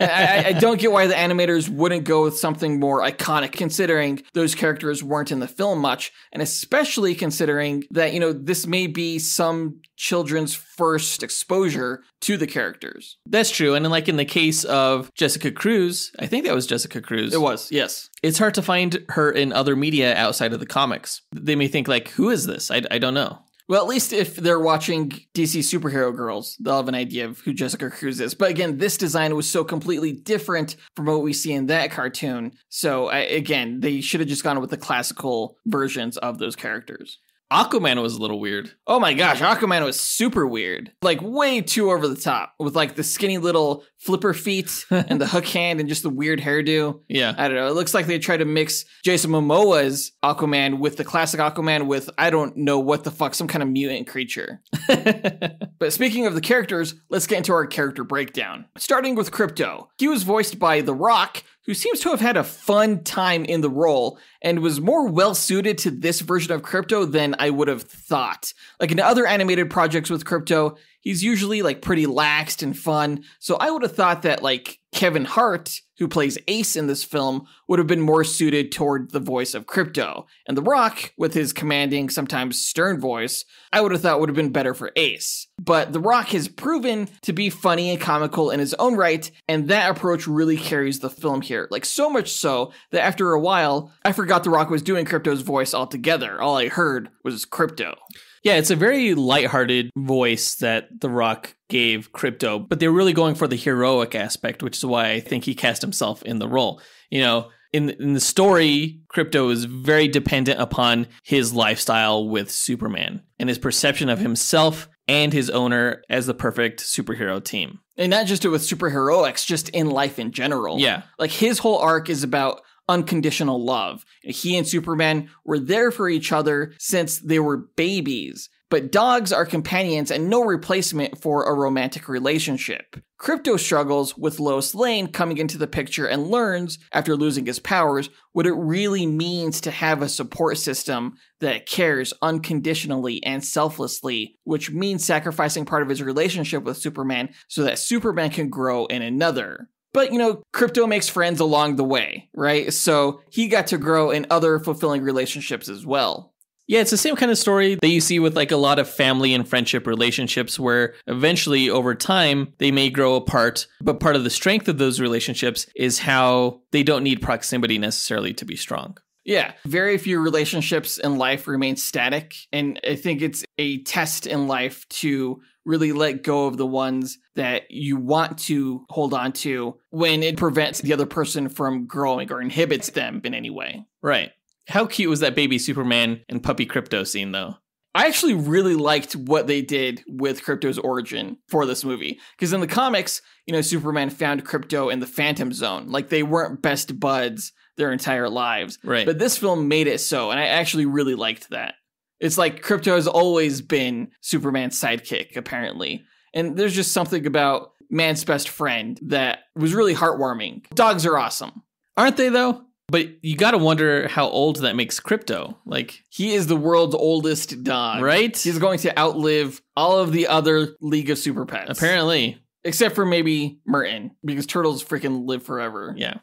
I don't get why the animators wouldn't go with something more iconic, considering those characters weren't in the film much, and especially considering that, this may be some children's first exposure to the characters. That's true. And like in the case of Jessica Cruz, I think that was Jessica Cruz. It was, yes. It's hard to find her in other media outside of the comics. They may think like, who is this? I don't know. Well, at least if they're watching DC Superhero Girls, they'll have an idea of who Jessica Cruz is. But again, this design was so completely different from what we see in that cartoon. So again, they should have just gone with the classical versions of those characters. Aquaman was a little weird. Oh my gosh, Aquaman was super weird. Like way too over the top with like the skinny little flipper feet and the hook hand and just the weird hairdo. Yeah. I don't know. It looks like they tried to mix Jason Momoa's Aquaman with the classic Aquaman with, I don't know what the fuck, some kind of mutant creature. But speaking of the characters, let's get into our character breakdown. Starting with Krypto. He was voiced by The Rock, who seems to have had a fun time in the role and was more well-suited to this version of Krypto than I would have thought. Like in other animated projects with Krypto, he's usually like pretty laxed and fun, so I would have thought that like Kevin Hart, who plays Ace in this film, would have been more suited toward the voice of Krypto. And The Rock, with his commanding, sometimes stern voice, I would have thought would have been better for Ace. But The Rock has proven to be funny and comical in his own right, and that approach really carries the film here. Like so much so that after a while, I forgot The Rock was doing Krypto's voice altogether. All I heard was Krypto. Yeah, it's a very lighthearted voice that The Rock gave Krypto, but they're really going for the heroic aspect, which is why I think he cast himself in the role. In the story, Krypto is very dependent upon his lifestyle with Superman and his perception of himself and his owner as the perfect superhero team. And not just with superheroics, just in life in general. Yeah. Like his whole arc is about unconditional love. He and Superman were there for each other since they were babies, but dogs are companions and no replacement for a romantic relationship. Krypto struggles with Lois Lane coming into the picture and learns, after losing his powers, what it really means to have a support system that cares unconditionally and selflessly, which means sacrificing part of his relationship with Superman so that Superman can grow in another. But, Krypto makes friends along the way, right? So he got to grow in other fulfilling relationships as well. Yeah, it's the same kind of story that you see with like a lot of family and friendship relationships where eventually over time they may grow apart. But part of the strength of those relationships is how they don't need proximity necessarily to be strong. Yeah, very few relationships in life remain static. And I think it's a test in life to really let go of the ones that you want to hold on to when it prevents the other person from growing or inhibits them in any way. Right. How cute was that baby Superman and puppy Krypto scene, though? I actually really liked what they did with Krypto's origin for this movie. Because in the comics, Superman found Krypto in the Phantom Zone. Like, they weren't best buds their entire lives. Right. But this film made it so, and I actually really liked that. It's like Krypto has always been Superman's sidekick, apparently. And there's just something about man's best friend that was really heartwarming. Dogs are awesome. Aren't they, though? But you gotta wonder how old that makes Krypto. Like, he is the world's oldest dog. Right? He's going to outlive all of the other League of Super Pets. Apparently. Except for maybe Merton, because turtles freaking live forever. Yeah.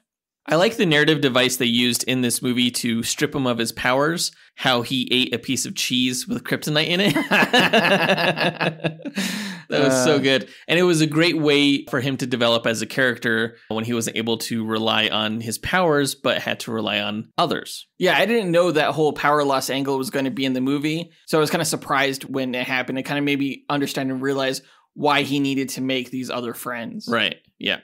I like the narrative device they used in this movie to strip him of his powers, how he ate a piece of cheese with kryptonite in it. That was so good. And it was a great way for him to develop as a character when he wasn't able to rely on his powers, but had to rely on others. Yeah, I didn't know that whole power loss angle was going to be in the movie. So I was kind of surprised when it happened. It kind of made me understand and realize why he needed to make these other friends. Right. Yeah.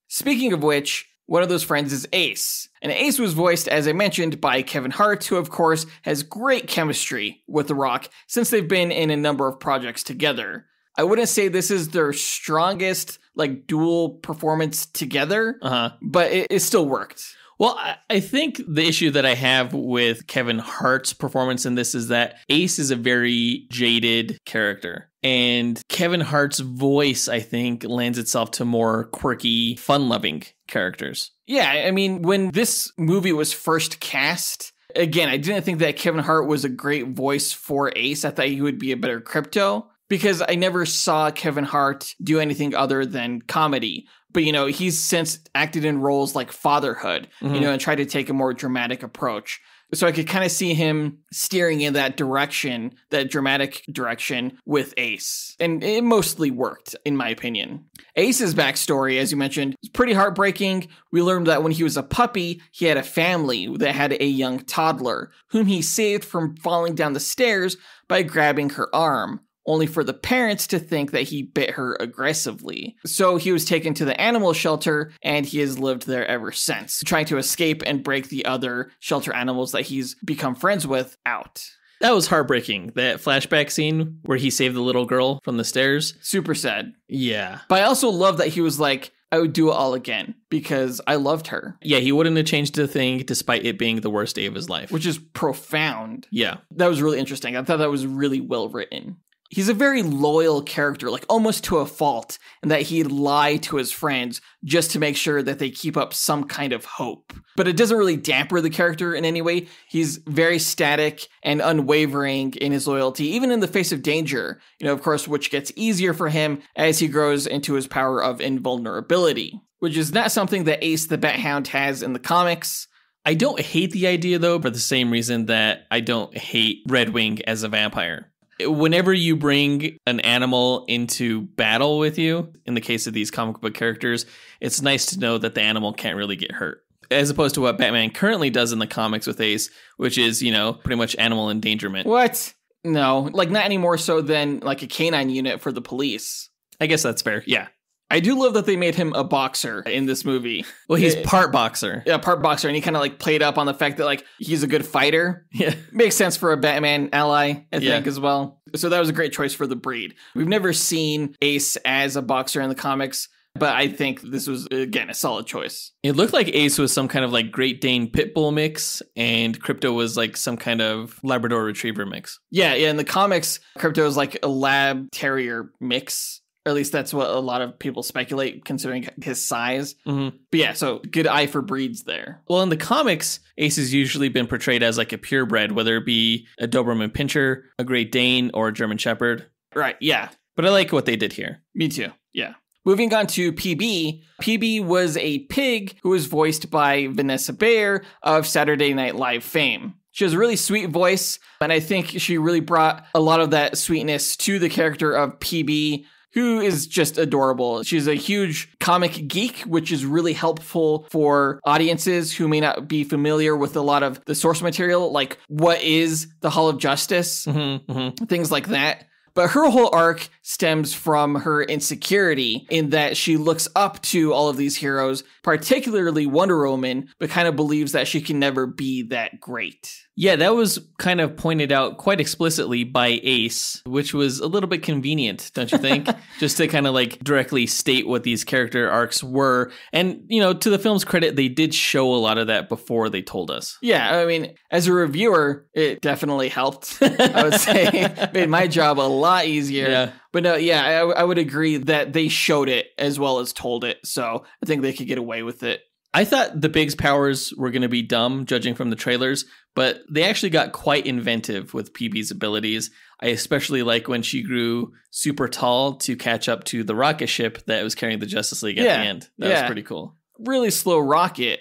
Speaking of which, one of those friends is Ace. And Ace was voiced, as I mentioned, by Kevin Hart, who of course has great chemistry with The Rock since they've been in a number of projects together. I wouldn't say this is their strongest dual performance together, but it still worked. Well, I think the issue that I have with Kevin Hart's performance in this is that Ace is a very jaded character. And Kevin Hart's voice, I think, lends itself to more quirky, fun-loving characters. Yeah, I mean, when this movie was first cast, again, I didn't think that Kevin Hart was a great voice for Ace. I thought he would be a better Crypto, because I never saw Kevin Hart do anything other than comedy. But, he's since acted in roles like Fatherhood, and tried to take a more dramatic approach. So I could kind of see him steering in that direction, that dramatic direction with Ace. And it mostly worked, in my opinion. Ace's backstory, as you mentioned, is pretty heartbreaking. We learned that when he was a puppy, he had a family that had a young toddler, whom he saved from falling down the stairs by grabbing her arm, only for the parents to think that he bit her aggressively. So he was taken to the animal shelter, and he has lived there ever since, trying to escape and break the other shelter animals that he's become friends with out. That was heartbreaking. That flashback scene where he saved the little girl from the stairs. Super sad. Yeah. But I also love that he was like, I would do it all again because I loved her. Yeah, he wouldn't have changed a thing despite it being the worst day of his life. Which is profound. Yeah. That was really interesting. I thought that was really well written. He's a very loyal character, almost to a fault, and that he'd lie to his friends just to make sure that they keep up some kind of hope. But it doesn't really damper the character in any way. He's very static and unwavering in his loyalty, even in the face of danger, of course, which gets easier for him as he grows into his power of invulnerability, which is not something that Ace the Bat Hound has in the comics. I don't hate the idea, though, for the same reason that I don't hate Red Wing as a vampire. Whenever you bring an animal into battle with you, in the case of these comic book characters, it's nice to know that the animal can't really get hurt. As opposed to what Batman currently does in the comics with Ace, which is, pretty much animal endangerment. What? No, not any more so than a canine unit for the police. I guess that's fair, yeah. I do love that they made him a boxer in this movie. Well, he's part boxer. Yeah, part boxer. And he kind of played up on the fact that he's a good fighter. Yeah. Makes sense for a Batman ally, I think, as well. So that was a great choice for the breed. We've never seen Ace as a boxer in the comics, but I think this was, again, a solid choice. It looked like Ace was some kind of Great Dane Pit Bull mix, and Crypto was some kind of Labrador Retriever mix. Yeah. In the comics, Crypto is a Lab Terrier mix. Or at least that's what a lot of people speculate, considering his size. Mm-hmm. But yeah, so good eye for breeds there. Well, in the comics, Ace has usually been portrayed as a purebred, whether it be a Doberman Pinscher, a Great Dane, or a German Shepherd. Right, yeah. But I like what they did here. Me too, yeah. Moving on to PB. PB was a pig who was voiced by Vanessa Bayer of Saturday Night Live fame. She has a really sweet voice, and I think she really brought a lot of that sweetness to the character of PB, who is just adorable. She's a huge comic geek, which is really helpful for audiences who may not be familiar with a lot of the source material, like what is the Hall of Justice, things like that. But her whole arc stems from her insecurity in that she looks up to all of these heroes, particularly Wonder Woman, but kind of believes that she can never be that great. Yeah, that was kind of pointed out quite explicitly by Ace, which was a little bit convenient, don't you think? Just to kind of directly state what these character arcs were. And, to the film's credit, they did show a lot of that before they told us. Yeah, I mean, as a reviewer, it definitely helped. I would say made my job a lot easier. Yeah. But no, yeah, I would agree that they showed it as well as told it. So I think they could get away with it. I thought the Pig's powers were going to be dumb, judging from the trailers, but they actually got quite inventive with PB's abilities. I especially like when she grew super tall to catch up to the rocket ship that was carrying the Justice League at the end. That was pretty cool. Really slow rocket.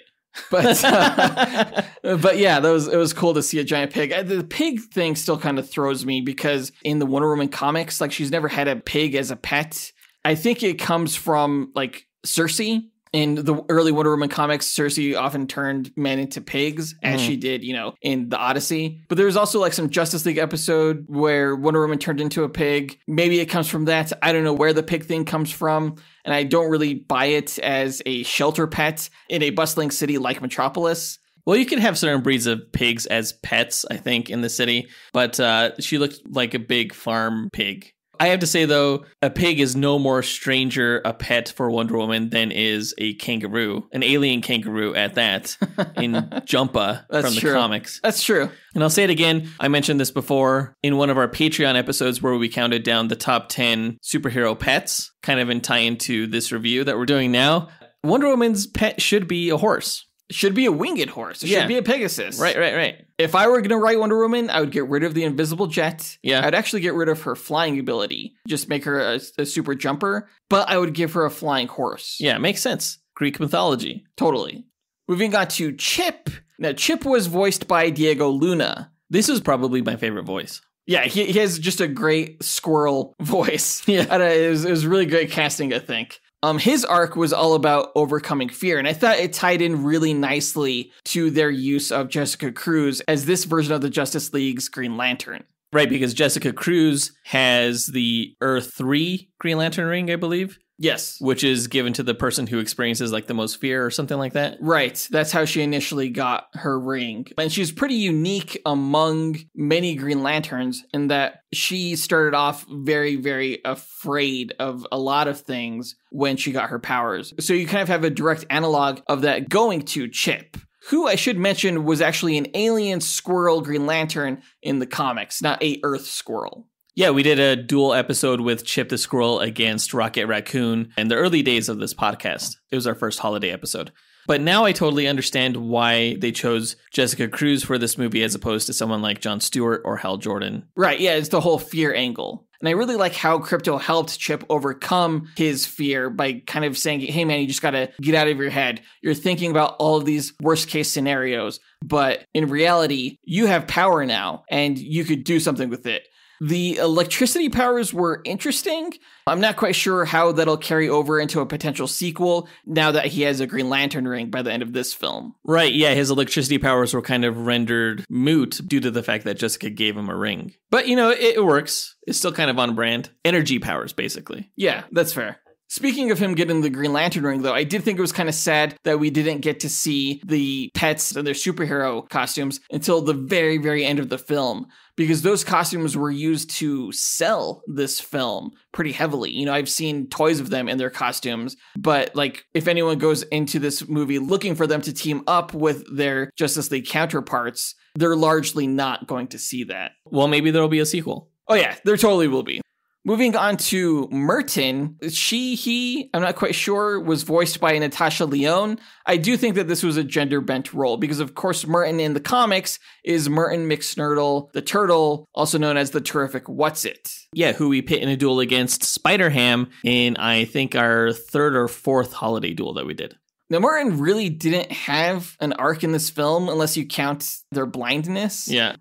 But yeah, it was cool to see a giant pig. The pig thing still kind of throws me because in the Wonder Woman comics, like she's never had a pig as a pet. I think it comes from like Cersei. In the early Wonder Woman comics, Cersei often turned men into pigs, as she did, in the Odyssey. But there was also like some Justice League episode where Wonder Woman turned into a pig. Maybe it comes from that. I don't know where the pig thing comes from. And I don't really buy it as a shelter pet in a bustling city like Metropolis. Well, you can have certain breeds of pigs as pets, I think, in the city. But she looked like a big farm pig. I have to say, though, a pig is no more stranger a pet for Wonder Woman than is a kangaroo, an alien kangaroo at that, in Jumpa from the comics. That's true. And I'll say it again. I mentioned this before in one of our Patreon episodes where we counted down the top 10 superhero pets, kind of in tie into this review that we're doing now. Wonder Woman's pet should be a horse. It should be a winged horse. It should be a Pegasus. Right. If I were going to write Wonder Woman, I would get rid of the invisible jet. Yeah. I'd actually get rid of her flying ability. Just make her a super jumper. But I would give her a flying horse. Yeah, makes sense. Greek mythology. Totally. Moving on to Chip. Now, Chip was voiced by Diego Luna. This is probably my favorite voice. Yeah, he has just a great squirrel voice. Yeah. It was really great casting, I think. His arc was all about overcoming fear, and I thought it tied in really nicely to their use of Jessica Cruz as this version of the Justice League's Green Lantern. Right, because Jessica Cruz has the Earth 3 Green Lantern ring, I believe. Yes. Which is given to the person who experiences like the most fear or something like that. Right. That's how she initially got her ring. And she's pretty unique among many Green Lanterns in that she started off very, very afraid of a lot of things when she got her powers. So you kind of have a direct analog of that going to Chip, who I should mention was actually an alien squirrel Green Lantern in the comics, not a Earth squirrel. Yeah, we did a dual episode with Chip the Squirrel against Rocket Raccoon in the early days of this podcast. It was our first holiday episode. But now I totally understand why they chose Jessica Cruz for this movie as opposed to someone like Jon Stewart or Hal Jordan. Right, yeah, it's the whole fear angle. And I really like how Crypto helped Chip overcome his fear by kind of saying, hey man, you just gotta get out of your head. You're thinking about all of these worst case scenarios, but in reality, you have power now and you could do something with it. The electricity powers were interesting. I'm not quite sure how that'll carry over into a potential sequel now that he has a Green Lantern ring by the end of this film. Right, yeah, his electricity powers were kind of rendered moot due to the fact that Jessica gave him a ring. But, it works. It's still kind of on brand. Energy powers, basically. Yeah, that's fair. Speaking of him getting the Green Lantern ring, though, I did think it was kind of sad that we didn't get to see the pets and their superhero costumes until the very, very end of the film, because those costumes were used to sell this film pretty heavily. I've seen toys of them in their costumes, but if anyone goes into this movie looking for them to team up with their Justice League counterparts, they're largely not going to see that. Well, maybe there'll be a sequel. Oh yeah, there totally will be. Moving on to Merton, he, I'm not quite sure, was voiced by Natasha Lyonne. I do think that this was a gender-bent role because, of course, Merton in the comics is Merton McSnurtle, the turtle, also known as the Terrific What's-It. Yeah, who we pit in a duel against Spider-Ham in, I think, our third or fourth holiday duel that we did. Now, Merton really didn't have an arc in this film unless you count their blindness. Yeah.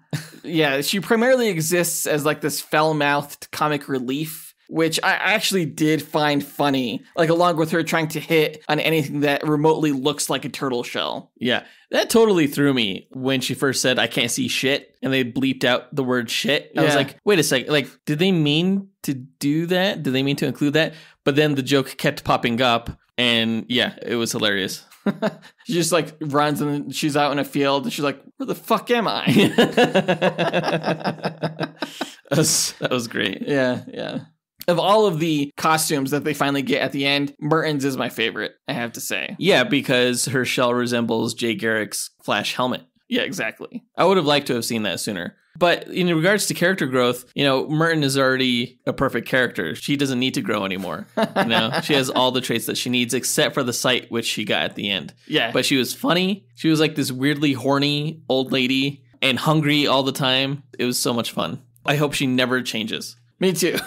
Yeah, she primarily exists as this foul-mouthed comic relief, which I actually did find funny, along with her trying to hit on anything that remotely looks like a turtle shell. Yeah, that totally threw me when she first said, I can't see shit, and they bleeped out the word shit. I was like, wait a second, did they mean to do that? Did they mean to include that? But then the joke kept popping up. And yeah, it was hilarious. She just runs and she's out in a field and she's like, where the fuck am I? That was great. Yeah. Of all of the costumes that they finally get at the end, Merton's is my favorite, I have to say. Yeah, because her shell resembles Jay Garrick's Flash helmet. Yeah, exactly. I would have liked to have seen that sooner. But in regards to character growth, Merton is already a perfect character. She doesn't need to grow anymore. She has all the traits that she needs except for the sight, which she got at the end. Yeah. But she was funny. She was this weirdly horny old lady and hungry all the time. It was so much fun. I hope she never changes. Me too.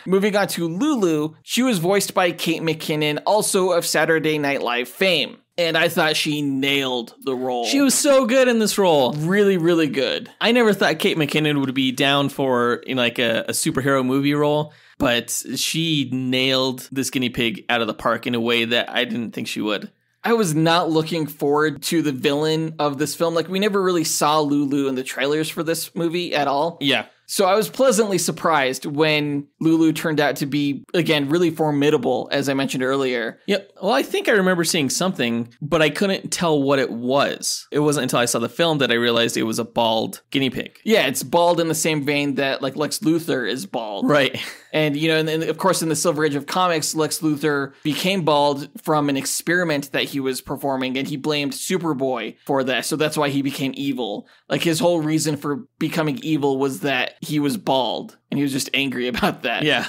Moving on to Lulu, she was voiced by Kate McKinnon, also of Saturday Night Live fame. And I thought she nailed the role. She was so good in this role. Really, really good. I never thought Kate McKinnon would be down for like a superhero movie role, but she nailed this guinea pig out of the park in a way that I didn't think she would. I was not looking forward to the villain of this film. Like, we never really saw Lulu in the trailers for this movie at all. Yeah. So I was pleasantly surprised when Lulu turned out to be, again, really formidable, as I mentioned earlier. Yep. Well, I think I remember seeing something, but I couldn't tell what it was. It wasn't until I saw the film that I realized it was a bald guinea pig. Yeah, it's bald in the same vein that, like, Lex Luthor is bald. Right. And, you know, and of course, in the Silver Age of comics, Lex Luthor became bald from an experiment that he was performing, and he blamed Superboy for that. So that's why he became evil. Like, his whole reason for becoming evil was that he was bald, and he was just angry about that. Yeah.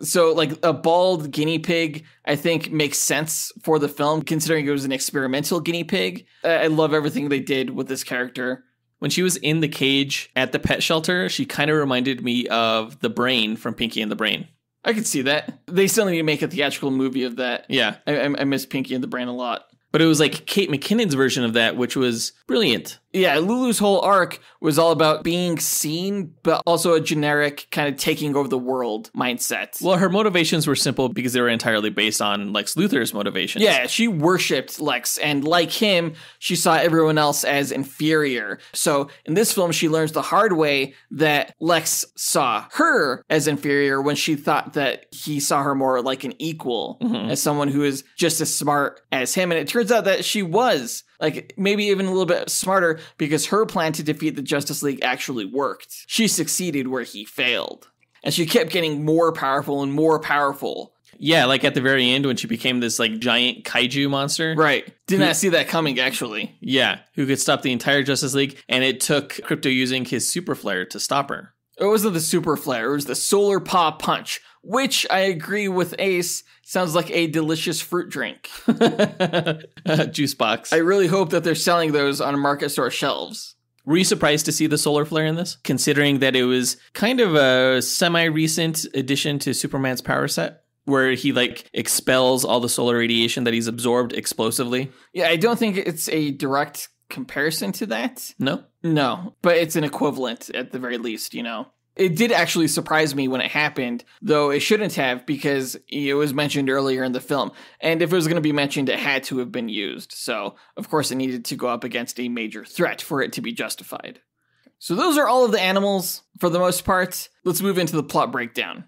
So, like, a bald guinea pig, I think, makes sense for the film, considering it was an experimental guinea pig. I love everything they did with this character. When she was in the cage at the pet shelter, she kind of reminded me of the Brain from Pinky and the Brain. I could see that. They still need to make a theatrical movie of that. Yeah. I miss Pinky and the Brain a lot. But it was like Kate McKinnon's version of that, which was brilliant. Yeah, Lulu's whole arc was all about being seen, but also a generic kind of taking over the world mindset. Well, her motivations were simple because they were entirely based on Lex Luthor's motivations. Yeah, she worshipped Lex, and like him, she saw everyone else as inferior. So in this film, she learns the hard way that Lex saw her as inferior when she thought that he saw her more like an equal, as someone who is just as smart as him. And it turns out that she was. Like, maybe even a little bit smarter, because her plan to defeat the Justice League actually worked. She succeeded where he failed. And she kept getting more powerful and more powerful. Yeah, like at the very end when she became this like giant kaiju monster. Right. Did not see that coming, actually. Yeah, who could stop the entire Justice League. And it took Crypto using his super flare to stop her. It wasn't the super flare, it was the solar paw punch, which I agree with Ace, sounds like a delicious fruit drink. Juice box. I really hope that they're selling those on market store shelves. Were you surprised to see the solar flare in this? Considering that it was kind of a semi-recent addition to Superman's power set, where he like expels all the solar radiation that he's absorbed explosively. Yeah, I don't think it's a direct comparison to that. No? No, but it's an equivalent at the very least, you know. It did actually surprise me when it happened, though it shouldn't have, because it was mentioned earlier in the film. And if it was going to be mentioned, it had to have been used. So, of course, it needed to go up against a major threat for it to be justified. So those are all of the animals, for the most part. Let's move into the plot breakdown.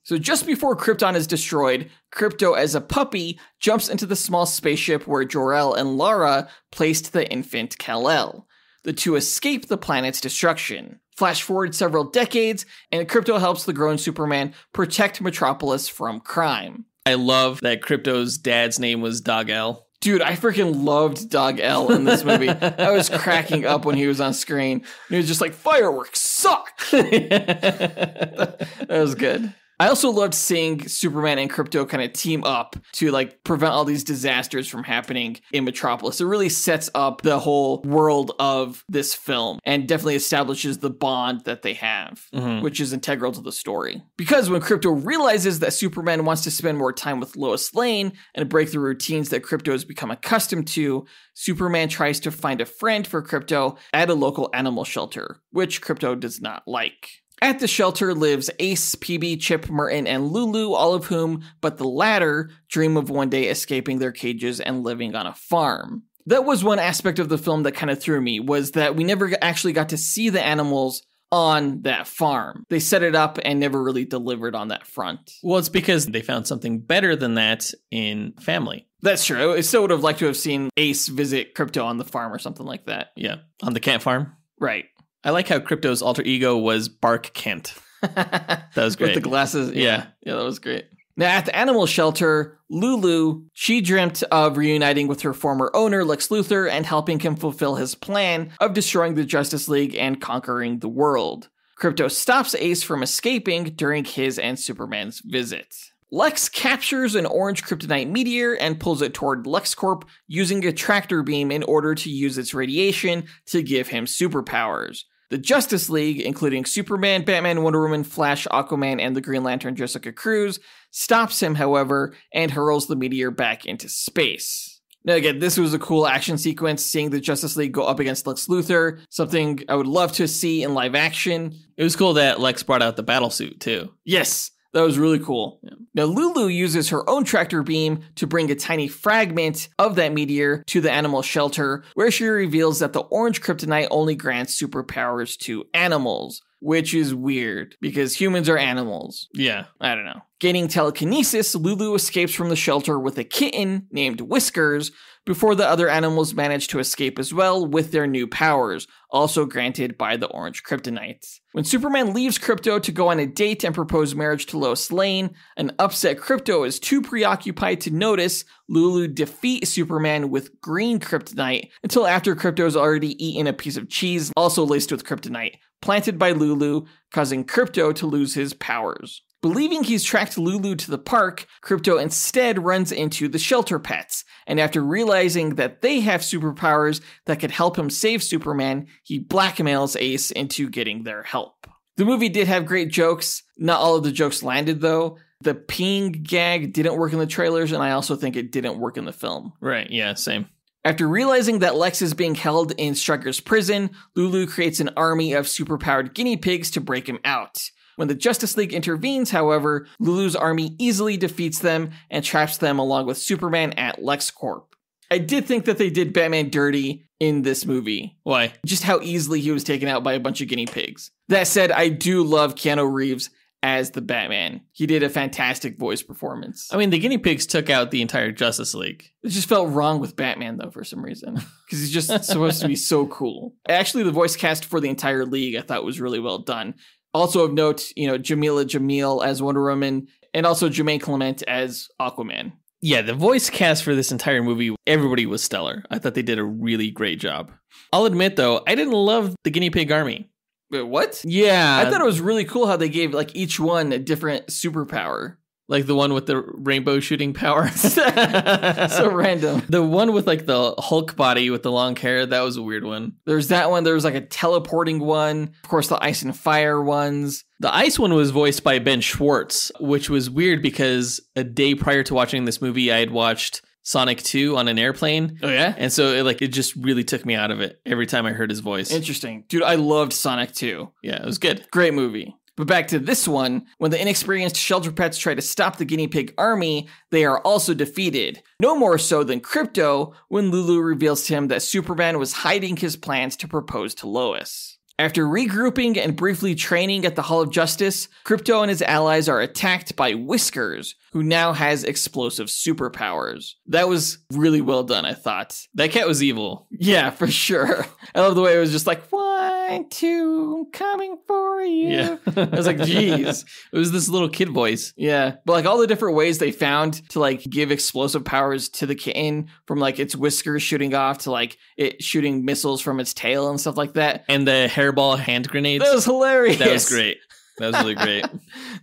So just before Krypton is destroyed, Krypto, as a puppy, jumps into the small spaceship where Jor-El and Lara placed the infant Kal-El. The two escape the planet's destruction. Flash forward several decades, and Krypto helps the grown Superman protect Metropolis from crime. I love that Krypto's dad's name was Dog-El. Dude, I freaking loved Dog-El in this movie. I was cracking up when he was on screen. He was just like, fireworks suck! That was good. I also loved seeing Superman and Krypto kind of team up to like prevent all these disasters from happening in Metropolis. It really sets up the whole world of this film and definitely establishes the bond that they have, which is integral to the story. Because when Krypto realizes that Superman wants to spend more time with Lois Lane and break the routines that Krypto has become accustomed to, Superman tries to find a friend for Krypto at a local animal shelter, which Krypto does not like. At the shelter lives Ace, PB, Chip, Merton, and Lulu, all of whom, but the latter, dream of one day escaping their cages and living on a farm. That was one aspect of the film that kind of threw me, was that we never actually got to see the animals on that farm. They set it up and never really delivered on that front. Well, it's because they found something better than that in Family. That's true. I still would have liked to have seen Ace visit Krypto on the farm or something like that. Yeah, on the Kent farm. Right. I like how Krypto's alter ego was Bark Kent. That was great. With the glasses. Yeah. Yeah, that was great. Now, at the animal shelter, Lulu, she dreamt of reuniting with her former owner, Lex Luthor, and helping him fulfill his plan of destroying the Justice League and conquering the world. Krypto stops Ace from escaping during his and Superman's visit. Lex captures an orange kryptonite meteor and pulls it toward LexCorp using a tractor beam in order to use its radiation to give him superpowers. The Justice League, including Superman, Batman, Wonder Woman, Flash, Aquaman, and the Green Lantern Jessica Cruz, stops him, however, and hurls the meteor back into space. Now, again, this was a cool action sequence, seeing the Justice League go up against Lex Luthor, something I would love to see in live action. It was cool that Lex brought out the battlesuit, too. Yes, that was really cool. Yeah. Now, Lulu uses her own tractor beam to bring a tiny fragment of that meteor to the animal shelter, where she reveals that the orange kryptonite only grants superpowers to animals, which is weird, because humans are animals. Yeah. I don't know. Gaining telekinesis, Lulu escapes from the shelter with a kitten named Whiskers, before the other animals manage to escape as well with their new powers, also granted by the orange kryptonite. When Superman leaves Krypto to go on a date and propose marriage to Lois Lane, an upset Krypto is too preoccupied to notice Lulu defeat Superman with green kryptonite until after Krypto's already eaten a piece of cheese, also laced with kryptonite, planted by Lulu, causing Krypto to lose his powers. Believing he's tracked Lulu to the park, Krypto instead runs into the shelter pets, and after realizing that they have superpowers that could help him save Superman, he blackmails Ace into getting their help. The movie did have great jokes. Not all of the jokes landed, though. The peeing gag didn't work in the trailers, and I also think it didn't work in the film. Right, yeah, same. After realizing that Lex is being held in Stryker's prison, Lulu creates an army of superpowered guinea pigs to break him out. When the Justice League intervenes, however, Lulu's army easily defeats them and traps them along with Superman at LexCorp. I did think that they did Batman dirty in this movie. Why? Just how easily he was taken out by a bunch of guinea pigs. That said, I do love Keanu Reeves as the Batman. He did a fantastic voice performance. I mean, the guinea pigs took out the entire Justice League. It just felt wrong with Batman, though, for some reason. Because he's just supposed to be so cool. Actually, the voice cast for the entire league I thought was really well done. Also of note, Jamila Jamil as Wonder Woman, and also Jermaine Clement as Aquaman. Yeah, the voice cast for this entire movie, everybody was stellar. I thought they did a really great job. I'll admit, though, I didn't love the guinea pig army. Wait, what? Yeah. I thought it was really cool how they gave each one a different superpower. Like the one with the rainbow shooting power. So random. The one with the Hulk body with the long hair, that was a weird one. There's that one. There was a teleporting one. Of course, the ice and fire ones. The ice one was voiced by Ben Schwartz, which was weird because a day prior to watching this movie, I had watched Sonic 2 on an airplane. Oh, yeah? And so it just really took me out of it every time I heard his voice. Interesting. Dude, I loved Sonic 2. Yeah, it was good. Great movie. But back to this one, when the inexperienced shelter pets try to stop the guinea pig army, they are also defeated. No more so than Krypto, when Lulu reveals to him that Superman was hiding his plans to propose to Lois. After regrouping and briefly training at the Hall of Justice, Krypto and his allies are attacked by Whiskers, who now has explosive superpowers. That was really well done, I thought. That cat was evil. Yeah, for sure. I love the way it was just 1, 2, coming for you. Yeah. I was geez. It was this little kid voice. Yeah. But all the different ways they found to give explosive powers to the kitten, from its whiskers shooting off to it shooting missiles from its tail and stuff like that. And the hairball hand grenades. That was hilarious. That was great. That was really great.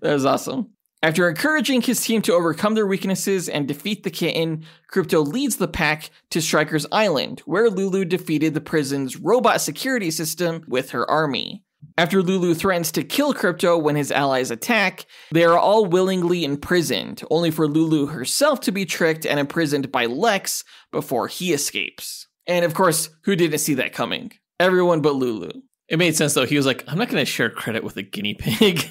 That was awesome. After encouraging his team to overcome their weaknesses and defeat the kitten, Krypto leads the pack to Stryker's Island, where Lulu defeated the prison's robot security system with her army. After Lulu threatens to kill Krypto when his allies attack, they are all willingly imprisoned, only for Lulu herself to be tricked and imprisoned by Lex before he escapes. And of course, who didn't see that coming? Everyone but Lulu. It made sense, though. He was I'm not going to share credit with a guinea pig.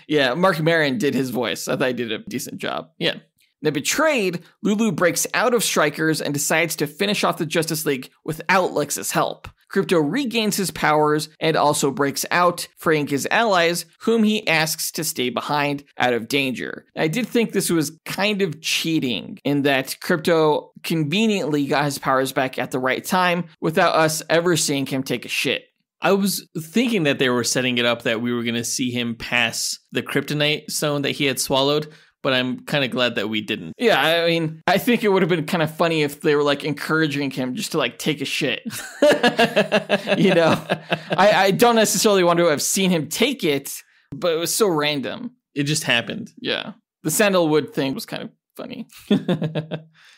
Yeah, Mark Maron did his voice. I thought he did a decent job. Yeah. Now, betrayed, Lulu breaks out of Stryker's and decides to finish off the Justice League without Lex's help. Krypto regains his powers and also breaks out, freeing his allies, whom he asks to stay behind out of danger. I did think this was kind of cheating in that Krypto conveniently got his powers back at the right time without us ever seeing him take a shit. I was thinking that they were setting it up that we were going to see him pass the kryptonite stone that he had swallowed, but I'm kind of glad that we didn't. Yeah, I mean, I think it would have been kind of funny if they were encouraging him just to take a shit. I don't necessarily want to have seen him take it, but it was so random. It just happened. Yeah. The sandalwood thing was kind of funny.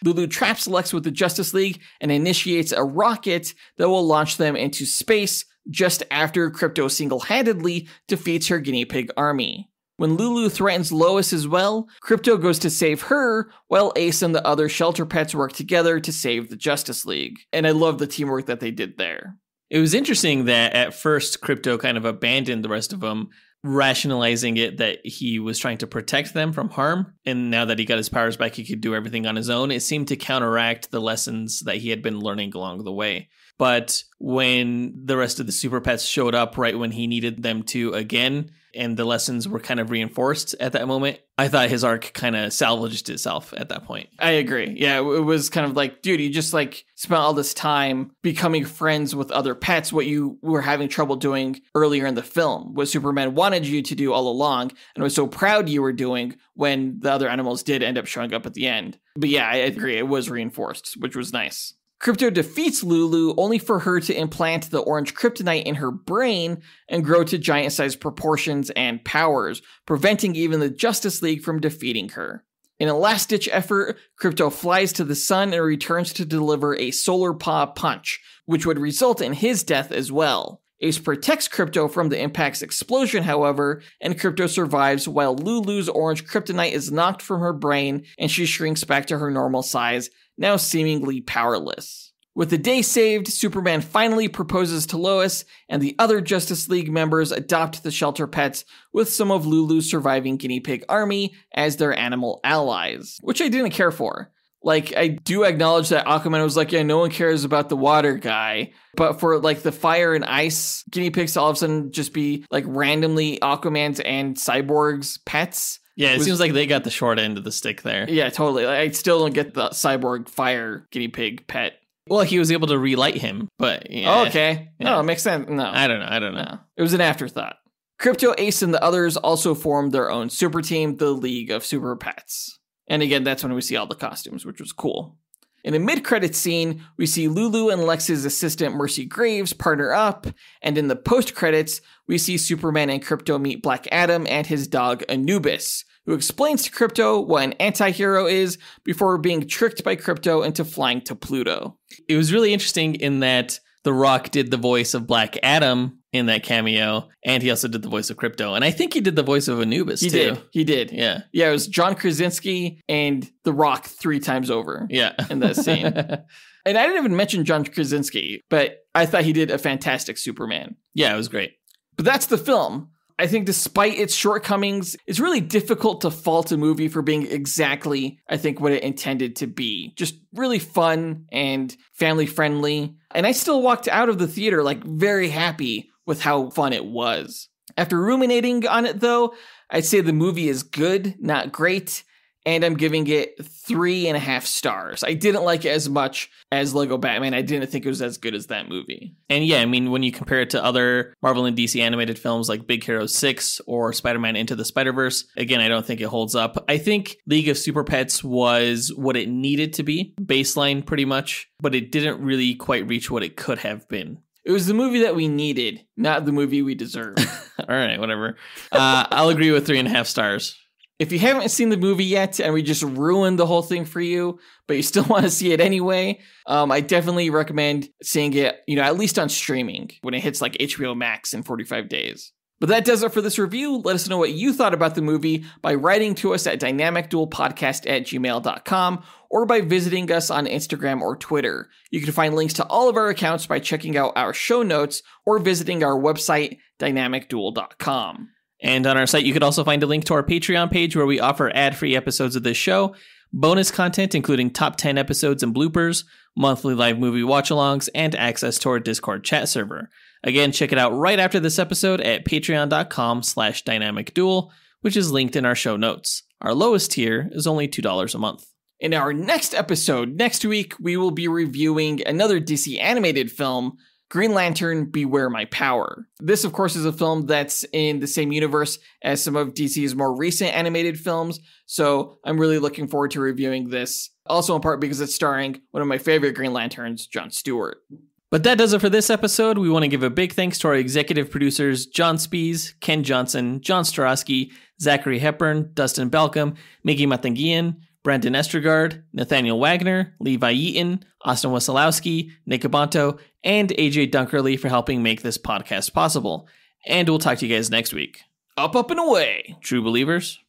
Lulu traps Lex with the Justice League and initiates a rocket that will launch them into space just after Krypto single-handedly defeats her guinea pig army. When Lulu threatens Lois as well, Crypto goes to save her, while Ace and the other shelter pets work together to save the Justice League. And I love the teamwork that they did there. It was interesting that at first Crypto kind of abandoned the rest of them, rationalizing it that he was trying to protect them from harm. And now that he got his powers back, he could do everything on his own. It seemed to counteract the lessons that he had been learning along the way. But when the rest of the super pets showed up right when he needed them to again, and the lessons were kind of reinforced at that moment, I thought his arc kind of salvaged itself at that point. I agree. Yeah, it was kind of like, dude, you just like spent all this time becoming friends with other pets, what you were having trouble doing earlier in the film, what Superman wanted you to do all along, and was so proud you were doing when the other animals did end up showing up at the end. But yeah, I agree. It was reinforced, which was nice. Crypto defeats Lulu only for her to implant the orange kryptonite in her brain and grow to giant-sized proportions and powers, preventing even the Justice League from defeating her. In a last-ditch effort, Crypto flies to the sun and returns to deliver a solar paw punch, which would result in his death as well. Ace protects Crypto from the impact's explosion, however, and Crypto survives while Lulu's orange kryptonite is knocked from her brain and she shrinks back to her normal size, now seemingly powerless. With the day saved, Superman finally proposes to Lois, and the other Justice League members adopt the shelter pets with some of Lulu's surviving guinea pig army as their animal allies, which I didn't care for. Like, I do acknowledge that Aquaman was like, yeah, no one cares about the water guy. But for, like, the fire and ice guinea pigs to all of a sudden just be, like, randomly Aquaman's and Cyborg's pets. Yeah, it seems like they got the short end of the stick there. Yeah, totally. I still don't get the Cyborg fire guinea pig pet. Well, he was able to relight him, but yeah. Oh, okay. Yeah. No, it makes sense. No. I don't know. No. It was an afterthought. Crypto, Ace, and the others also formed their own super team, the League of Super Pets. And again, that's when we see all the costumes, which was cool. In a mid-credits scene, we see Lulu and Lex's assistant Mercy Graves partner up, and in the post-credits, we see Superman and Crypto meet Black Adam and his dog Anubis, who explains to Crypto what an anti-hero is before being tricked by Crypto into flying to Pluto. It was really interesting in that The Rock did the voice of Black Adam in that cameo, and he also did the voice of Crypto. And I think he did the voice of Anubis, too. He did. Yeah. Yeah, it was John Krasinski and The Rock 3 times over. Yeah. In that scene. And I didn't even mention John Krasinski, but I thought he did a fantastic Superman. Yeah, it was great. But that's the film. I think despite its shortcomings, it's really difficult to fault a movie for being exactly, I think, what it intended to be. Just really fun and family-friendly. And I still walked out of the theater, like, very happy with how fun it was. After ruminating on it, though, I'd say the movie is good, not great, and I'm giving it 3.5 stars. I didn't like it as much as Lego Batman. I didn't think it was as good as that movie. And yeah, I mean, when you compare it to other Marvel and DC animated films like Big Hero 6 or Spider-Man Into the Spider-Verse, again, I don't think it holds up. I think League of Super Pets was what it needed to be, baseline pretty much, but it didn't really quite reach what it could have been. It was the movie that we needed, not the movie we deserved. All right, whatever. I'll agree with 3.5 stars. If you haven't seen the movie yet and we just ruined the whole thing for you, but you still want to see it anyway, I definitely recommend seeing it, at least on streaming when it hits like HBO Max in 45 days. But that does it for this review. Let us know what you thought about the movie by writing to us at dynamicduelpodcast@gmail.com or by visiting us on Instagram or Twitter. You can find links to all of our accounts by checking out our show notes or visiting our website, dynamicduel.com. And on our site, you could also find a link to our Patreon page where we offer ad-free episodes of this show, bonus content including top 10 episodes and bloopers, monthly live movie watch-alongs, and access to our Discord chat server. Again, check it out right after this episode at patreon.com/dynamicduel, which is linked in our show notes. Our lowest tier is only $2 a month. In our next episode, next week, we will be reviewing another DC animated film, Green Lantern, Beware My Power. This, of course, is a film that's in the same universe as some of DC's more recent animated films, so I'm really looking forward to reviewing this, also in part because it's starring one of my favorite Green Lanterns, Jon Stewart. But that does it for this episode. We want to give a big thanks to our executive producers, John Speas, Ken Johnson, John Starosky, Zachary Hepburn, Dustyn Balcom, Miggy Matanguihan, Brandon Estergard, Nathaniel Wagner, Levi Yeaton, Austin Wesolowski, Nick Abanto, and AJ Dunkerley for helping make this podcast possible. And we'll talk to you guys next week. Up, up, and away. True believers.